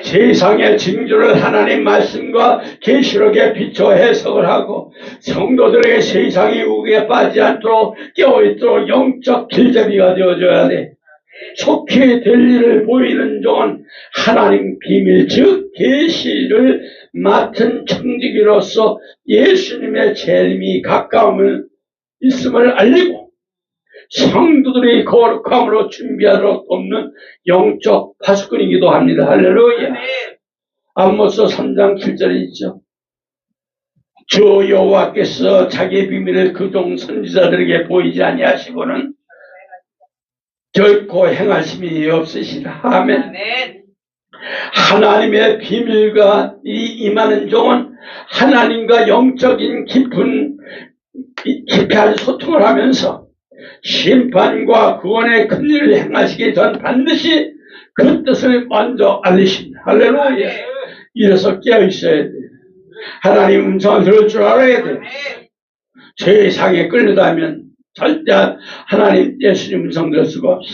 세상의 징조를 하나님 말씀과 계시록에 비춰 해석을 하고 성도들에게 세상의 우기에 빠지지 않도록 깨어있도록 영적 길잡이가 되어줘야 돼. 속히 될 일을 보이는 종은 하나님 비밀 즉 계시를 맡은 청지기로서 예수님의 재림이 가까움을 있음을 알리고 성도들이 거룩함으로 준비하도록 돕는 영적 파수꾼이기도 합니다. 할렐루야. 아모스 3장 7절에 있죠. 주 여호와께서 자기의 비밀을 그종 선지자들에게 보이지 아니하시고는 결코 행하심이 없으시다. 아멘. 하나님의 비밀과 임하는 종은 하나님과 영적인 깊이한 소통을 하면서 심판과 구원의 큰 일을 행하시기 전 반드시 그 뜻을 먼저 알리십니다. 할렐루야. 이래서 깨어있어야 돼요. 하나님 음성을 들을 줄 알아야 돼요. 세상에 끌려다면 절대 하나님 예수님 음성 들을 수가 없어.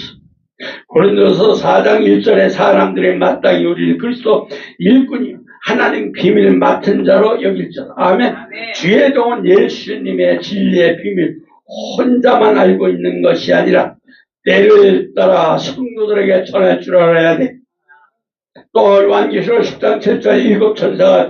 고린도서 4장 1절에 사람들의 마땅히 우리를 그리스도 일꾼이요 하나님 비밀 맡은 자로 여길 자. 아멘. 주의 종은 예수님의 진리의 비밀 혼자만 알고 있는 것이 아니라 때를 따라 성도들에게 전할 줄 알아야 돼. 또 요한계시록 10장 7절 일곱 천사가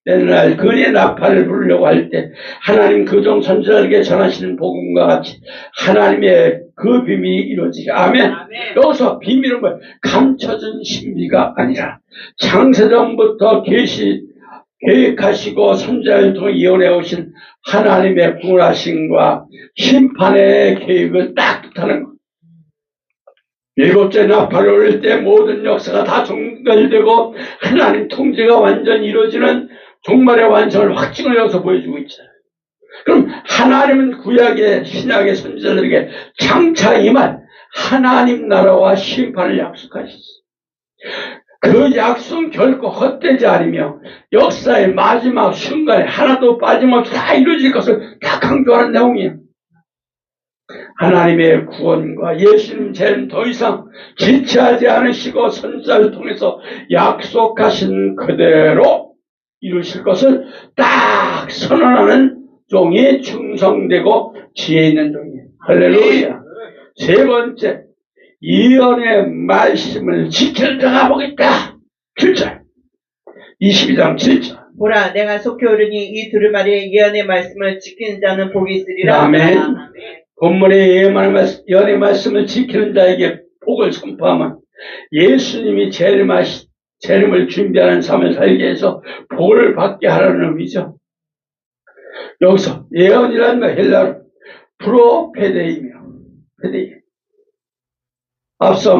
되는 날 그의 나팔을 부르려고 할 때 하나님 그종 선지자에게 전하시는 복음과 같이 하나님의 그 비밀이 이루어지게. 아멘. 여기서 비밀은 뭐예요? 감춰진 신비가 아니라 창세전부터 계획하시고 선지자를 통해 예언해 오신 하나님의 구원하심과 심판의 계획을 딱 뜻하는 것. 일곱째 나팔을 올릴 때 모든 역사가 다 종결되고 하나님 통제가 완전히 이루어지는 종말의 완성을 확증을 여기서 보여주고 있잖아요. 그럼 하나님은 구약의 신약의 선지자들에게 장차 임할 하나님 나라와 심판을 약속하셨어요. 그 약속은 결코 헛되지 않으며 역사의 마지막 순간에 하나도 빠짐없이 다 이루어질 것을 다 강조하는 내용이에요. 하나님의 구원과 예수님 죄는 더 이상 지체하지 않으시고 선지자를 통해서 약속하신 그대로 이루실 것을 딱 선언하는 종이 충성되고 지혜 있는 종이에요. 할렐루야. 세 번째, 예언의 말씀을 지킬 자가 복 있다. 7절. 22장 7절. 보라, 내가 속히 오르니 이 두루마리의 예언의 말씀을 지키는 자는 복이 있으리라. 아멘. 본문의 예언의 말씀을 지키는 자에게 복을 선포하면 예수님이 재림을 준비하는 삶을 살게 해서 복을 받게 하라는 의미죠. 여기서 예언이라는 건 헬라로 프로페데이며, 페데이. 앞서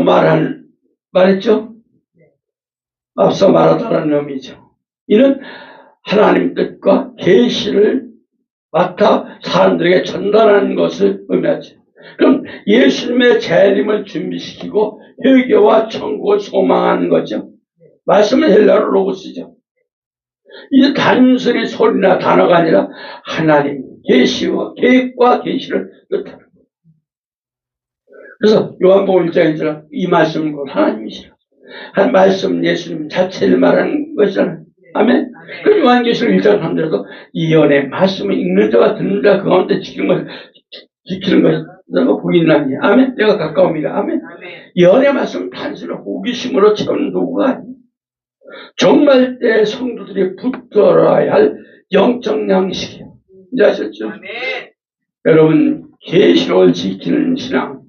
말했죠? 앞서 말하다는 의미죠. 이는 하나님 뜻과 계시를 맡아 사람들에게 전달하는 것을 의미하죠. 그럼 예수님의 재림을 준비시키고 회개와 천국을 소망하는 거죠. 말씀은 헬라로 로고스죠. 이게 단순히 소리나 단어가 아니라 하나님 계시와 계획과 계시를 뜻하는 거예요. 그래서 요한복음 1장에서 이 말씀은 하나님이시라. 한 말씀 예수님 자체를 말하는 것이잖아요. 아멘. 그럼 요한계시록 1장 3절에도 예언의 말씀을 읽는 자와 듣는 자 그 가운데 지키는 것이라고 복이 있나니. 아멘. 내가 가까웁니다. 아멘. 예언의 말씀은 단순히 호기심으로 채우는 도구가 아니에요. 종말 때 성도들이 붙들어야 할 영적 양식이에요. 이제 아셨죠? 여러분, 계시록을 지키는 신앙,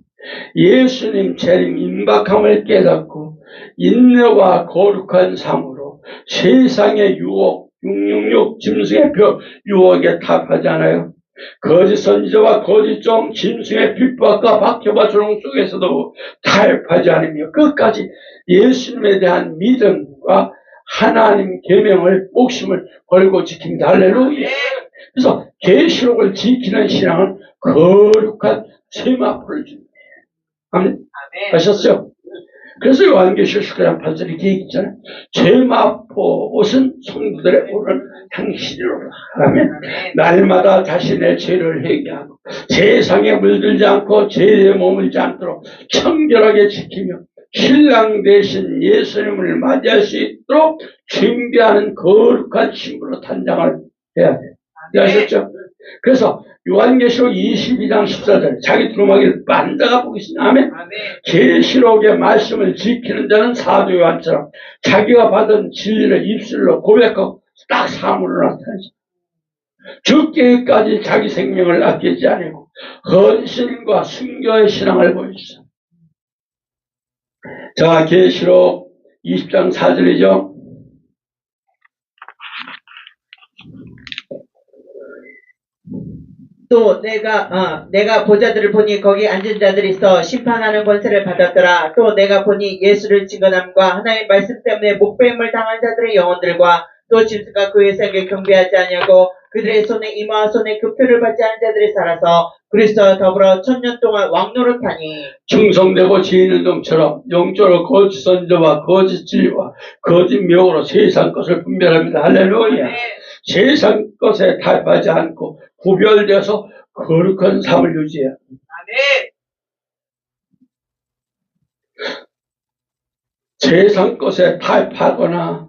예수님 재림 임박함을 깨닫고 인내와 거룩한 삶으로 세상의 유혹, 666 짐승의 표 유혹에 타협하지 않아요. 거짓 선지자와 거짓 종 짐승의 핍박과 박해와 조롱 속에서도 타협하지 않으며 끝까지 예수님에 대한 믿음과 하나님 계명을 목숨을 걸고 지킵니다. 할렐루야. 그래서 계시록을 지키는 신앙은 거룩한 세마포를 줍니다. 아멘. 아셨죠? 그래서 요한계시록 19장 8절에 이렇게 얘기했잖아요. 세마포 옷은 성도들의 오른 향신이로라. 아멘. 날마다 자신의 죄를 회개하고 세상에 물들지 않고 죄에 머물지 않도록 청결하게 지키며 신랑 대신 예수님을 맞이할 수 있도록 준비하는 거룩한 신부로 탄장을 해야 돼요. 아셨죠? 그래서 요한계시록 22장 14절 자기 두루마기를 빤 자가 복이 있으나. 아멘. 계시록의 말씀을 지키는 자는 사도 요한처럼 자기가 받은 진리를 입술로 고백하고 딱 삶으로 나타내죠. 죽기까지 자기 생명을 아끼지 않고 헌신과 순교의 신앙을 보여주죠. 자, 계시록 20장 4절이죠. 또 내가 보자들을 보니 거기 앉은 자들이 있어 심판하는 권세를 받았더라. 또 내가 보니 예수를 증언함과 하나님의 말씀 때문에 목배임을 당한 자들의 영혼들과 또 짐승과 그의 생에 경배하지 아니하고 그들의 손에 이마와 손에 그 표를 받지 않은 자들이 살아서 그리스도와 더불어 1000년 동안 왕노릇하니. 충성되고 지혜 있는 종처럼 영적으로 거짓 선지자와 거짓 진리와 거짓 명으로 세상 것을 분별합니다. 할렐루야. 세상 것에 타협하지 않고 구별되어서 거룩한 삶을 유지해야 합니다. 세상 것에 타협하거나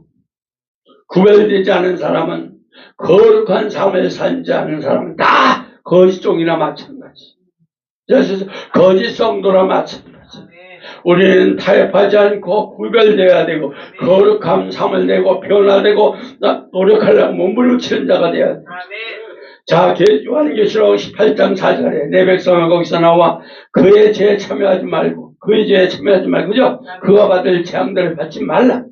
구별되지 않은 사람은, 거룩한 삶을 살지 않은 사람은 다 거짓종이나 마찬가지. 그래서 거짓 성도나 마찬가지. 우리는 타협하지 않고 구별되어야 되고 거룩함 삼을 내고 변화되고 노력하려고 몸부림치는 자가 되어야 돼. 자, 요한계시록 18장 4절에 내 백성아 거기서 나와 그의 죄에 참여하지 말고 그죠? 그가 받을 재앙들을 받지 말라.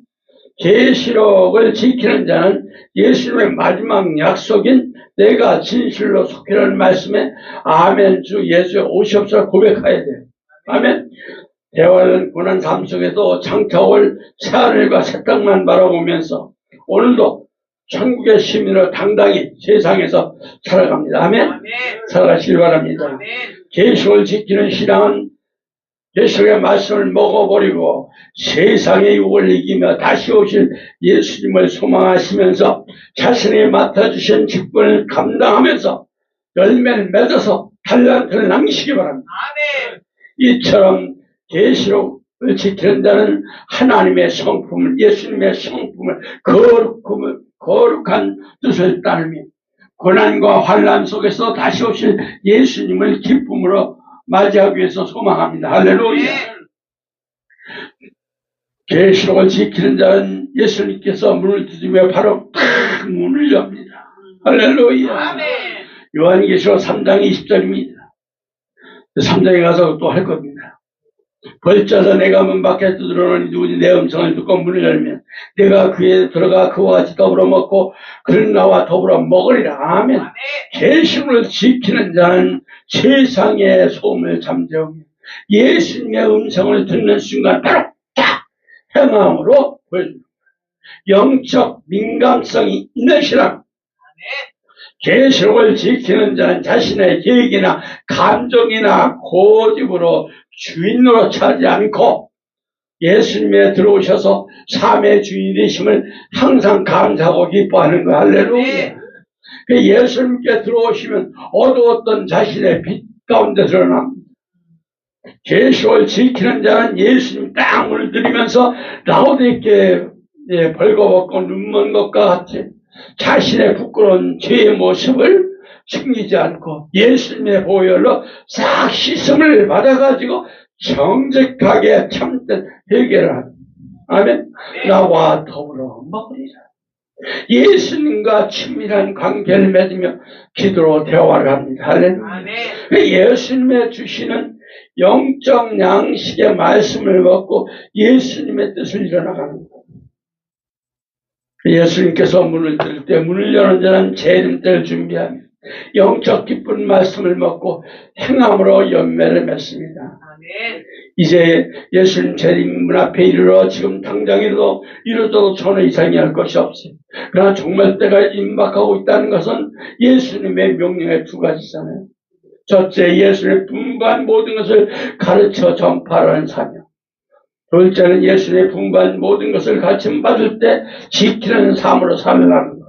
계시록을 지키는 자는 예수님의 마지막 약속인 내가 진실로 속히라는 말씀에 아멘 주 예수의 오시옵소서 고백해야 돼요. 아멘. 대화는 고난 삶 속에도 장차 올 새하늘과 새 땅만 바라보면서 오늘도 천국의 시민으로 당당히 세상에서 살아갑니다. 아멘. 살아가시길 바랍니다. 계시록을 지키는 신앙은 예수의 말씀을 먹어버리고 세상의 유혹을 이기며 다시 오실 예수님을 소망하시면서 자신이 맡아주신 직분을 감당하면서 열매를 맺어서 달란트를 남기시기 바랍니다. 이처럼 계시록을 지키는 자는 하나님의 성품을, 예수님의 성품을, 거룩한 뜻을 따르며 고난과 환난 속에서 다시 오실 예수님을 기쁨으로 맞이하기 위해서 소망합니다. 할렐루야. 계시록을 지키는 자는 예수님께서 문을 두드리며 바로 문을 엽니다. 할렐루야. 요한계시록 3장 20절입니다. 3장에 가서 또 할 겁니다. 벌써서 내가 문 밖에 두드러노니 누구지 내 음성을 듣고 문을 열면 내가 그에 들어가 그와 같이 더불어 먹고 그는 나와 더불어 먹으리라. 아멘. 계시록을 지키는 자는 세상의 소음을 잠재우며 예수님의 음성을 듣는 순간 바로 딱 행함으로 보여줍니다. 영적 민감성이 있는 신앙. 계시록을 지키는 자는 자신의 계획이나 감정이나 고집으로 주인으로 차지 않고 예수님에 들어오셔서 삶의 주인이 되심을 항상 감사하고 기뻐하는 거. 할렐루야. 예수님께 들어오시면 어두웠던 자신의 빛 가운데 드러납니다. 계시록을 지키는 자는 예수님 딱 문을 들이면서 라오디게에 벌거벗고 눈먼 것과 같이 자신의 부끄러운 죄의 모습을 숨기지 않고 예수님의 보혈로 싹 씻음을 받아가지고 정직하게 참된 회개를 합니다. 아멘. 나와 더불어 먹으리라. 예수님과 친밀한 관계를 맺으며 기도로 대화를 합니다. 할렐루야. 예수님의 주시는 영적 양식의 말씀을 먹고 예수님의 뜻을 이뤄나가는 겁니다. 예수님께서 문을 뜰 때 문을 여는 자는 재림때를 준비하며 영적 기쁜 말씀을 먹고 행함으로 열매를 맺습니다. 이제 예수님 재림 문 앞에 이르러 지금 당장에도 이루어져도 전혀 이상이 할 것이 없어요. 그러나 정말 때가 임박하고 있다는 것은 예수님의 명령의 두 가지잖아요. 첫째, 예수님의 분부한 모든 것을 가르쳐 전파하는 사명. 둘째는 예수님의 분부한 모든 것을 가르침 받을 때 지키는 삶으로 살아가는 것.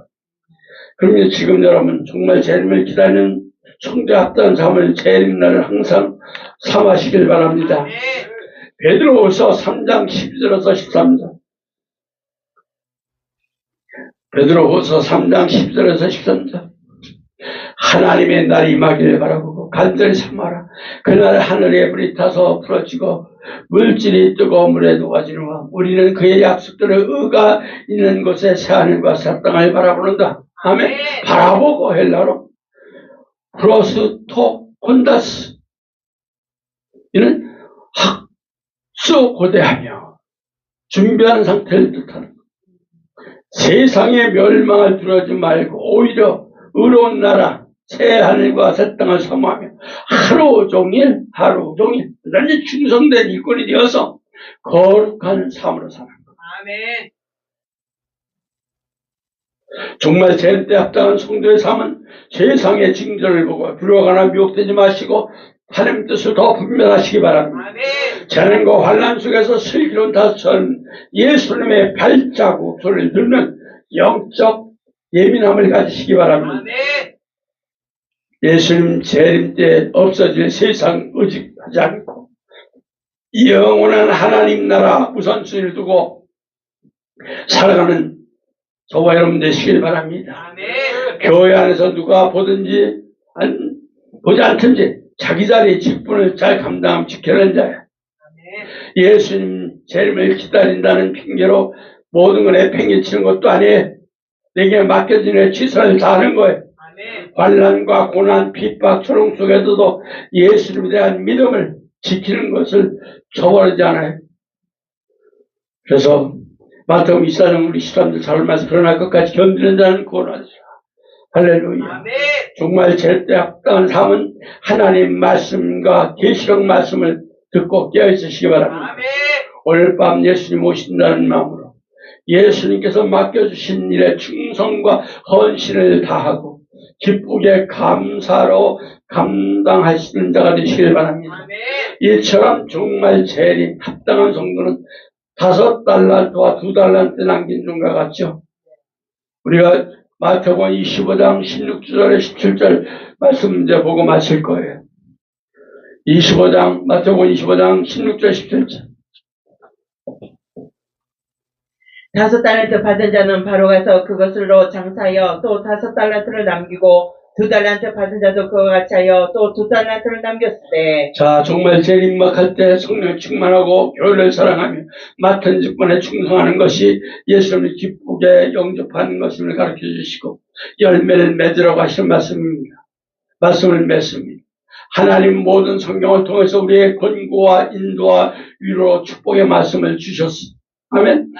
그러면 지금 여러분 정말 재림을 기다리는 성도에 합당한 삶을 재림날을 항상 삼으시길 바랍니다. 베드로후서 3장 12절에서 13절. 베드로후서 3장 10절에서 13절. 하나님의 날이 임하기를 바라보고 간절히 삼아라. 그날 하늘에 불이 타서 풀어지고 물질이 뜨거운 물에 녹아지는와 우리는 그의 약속들을 의가 있는 곳에 새하늘과 새 땅을 바라보는다. 아멘. 바라보고 헬라로 프로스토 콘다스. 이는 학수고대하며 준비한 상태를 뜻하는 것. 세상의 멸망을 두려워하지 말고 오히려 의로운 나라 새 하늘과 새 땅을 사모하며 하루 종일 완전히 충성된 일꾼이 되어서 거룩한 삶으로 사는 것. 아멘. 정말 재림 때 합당한 성도의 삶은 세상의 징조를 보고 두려워하거나 미혹되지 마시고 하나님 뜻을 더 분별하시기 바랍니다. 재난과 환난 속에서 슬기로운 다스는 예수님의 발자국 소리를 듣는 영적 예민함을 가지시기 바랍니다. 예수님 재림 때 없어질 세상 의식하지 않고 영원한 하나님 나라 우선순위를 두고 살아가는 저와 여러분 되시길 바랍니다. 교회 안에서 누가 보든지 보지 않든지 자기 자리의 직분을 잘 감당하면 지켜낸 자야. 예수님 재림을 기다린다는 핑계로 모든 걸 내팽개치는 것도 아니에요. 내게 맡겨진 최선을 다하는 거예요. 환난과 고난, 핍박, 초롱 속에서도 예수님에 대한 믿음을 지키는 것을 저버리지 않아요. 그래서 마태복음 24장 우리 시사람들 잘 말씀 그러나 끝까지 견디는 자는 구원하리라. 할렐루야. 정말 절대 합당한 삶은 하나님 말씀과 계시록 말씀을 듣고 깨어있으시기 바랍니다. 오늘 밤 예수님 오신다는 마음으로 예수님께서 맡겨주신 일에 충성과 헌신을 다하고 기쁘게 감사로 감당하시는 자가 되시길 바랍니다. 이처럼 정말 재림 합당한 성도는 5달란트와 2달란트 남긴 종과 같죠. 우리가 마태복음 25장 16절에 17절 말씀 이제 보고 마칠 거예요. 마태복음 25장 16절 17절. 5달란트 받은 자는 바로 가서 그것으로 장사하여 또 5달란트를 남기고 2달란트 받은 자도 그와 같이 하여 또 2달란트를 남겼으되. 자, 정말 재림막할 때 성령 충만하고 교회를 사랑하며 맡은 직분에 충성하는 것이 예수님을 기쁘게 영접하는 것을 가르쳐 주시고 열매를 맺으라고 하시는 말씀입니다. 말씀을 맺습니다. 하나님 모든 성경을 통해서 우리의 권고와 인도와 위로 축복의 말씀을 주셨습니다. 아멘.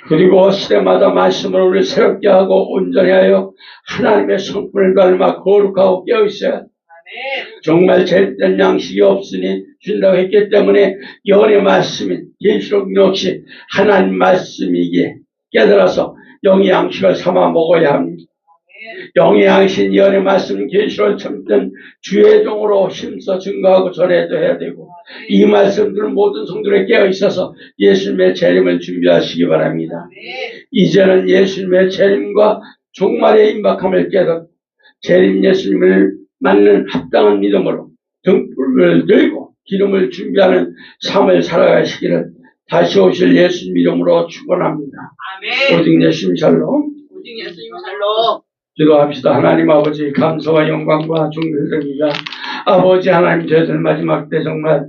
그리고 시대마다 말씀을 우리 새롭게 하고 온전히 하여 하나님의 성품을 닮아 거룩하고 깨어있어야 합니다. 정말 제된 양식이 없으니 준다고 했기 때문에 영의 말씀인 계시록 역시 하나님 말씀이기에 깨달아서 영의 양식을 삼아 먹어야 합니다. 영의 양신 연의 말씀 계시를 참든 주의 종으로 힘써 증거하고 전해줘야 되고 이 말씀들은 모든 성도들에 깨어 있어서 예수님의 재림을 준비하시기 바랍니다. 이제는 예수님의 재림과 종말의 임박함을 깨닫고 재림 예수님을 맞는 합당한 믿음으로 등불을 들고 기름을 준비하는 삶을 살아가시기를 다시 오실 예수님 이름으로 축원합니다. 오직 예수님 샬롬. 기도합시다. 하나님 아버지 감사와 영광과 존귀드립니다. 아버지 하나님 저희들 마지막 때 정말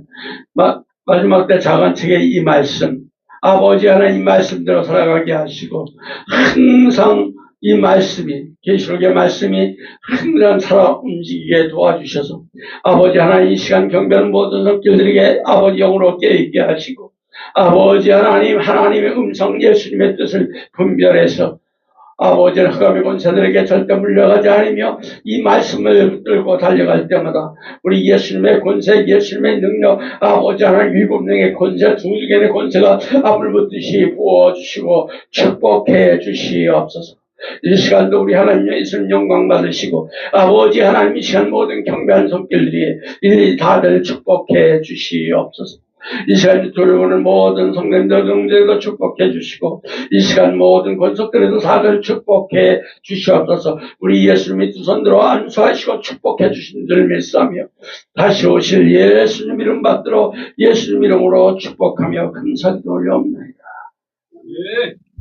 마지막 때 작은 책의 이 말씀 아버지 하나님 이 말씀대로 살아가게 하시고 항상 이 말씀이 계시록의 말씀이 항상 살아 움직이게 도와주셔서 아버지 하나님 이 시간 경배하는 모든 성길들에게 아버지 영으로 깨있게 하시고 아버지 하나님 하나님의 음성 예수님의 뜻을 분별해서 아버지는 흑암의 권세들에게 절대 물려가지 않으며 이 말씀을 붙들고 달려갈 때마다 우리 예수님의 권세, 예수님의 능력, 아버지 하나님 7명의 권세, 2개의 권세가 앞을 붙듯이 부어주시고 축복해 주시옵소서. 이 시간도 우리 하나님의 예수님 영광 받으시고 아버지 하나님 이 시간 모든 경배한 손길들이 다들 축복해 주시옵소서. 이 시간 돌아오는 모든 성령들 경제도 축복해 주시고 이 시간 모든 권속들에도 다들 축복해 주시옵소서. 우리 예수님의 두 손들어 안수하시고 축복해 주신 줄 믿사며 다시 오실 예수님 이름 받들어 예수님 이름으로 축복하며 감사기도 올려옵나이다.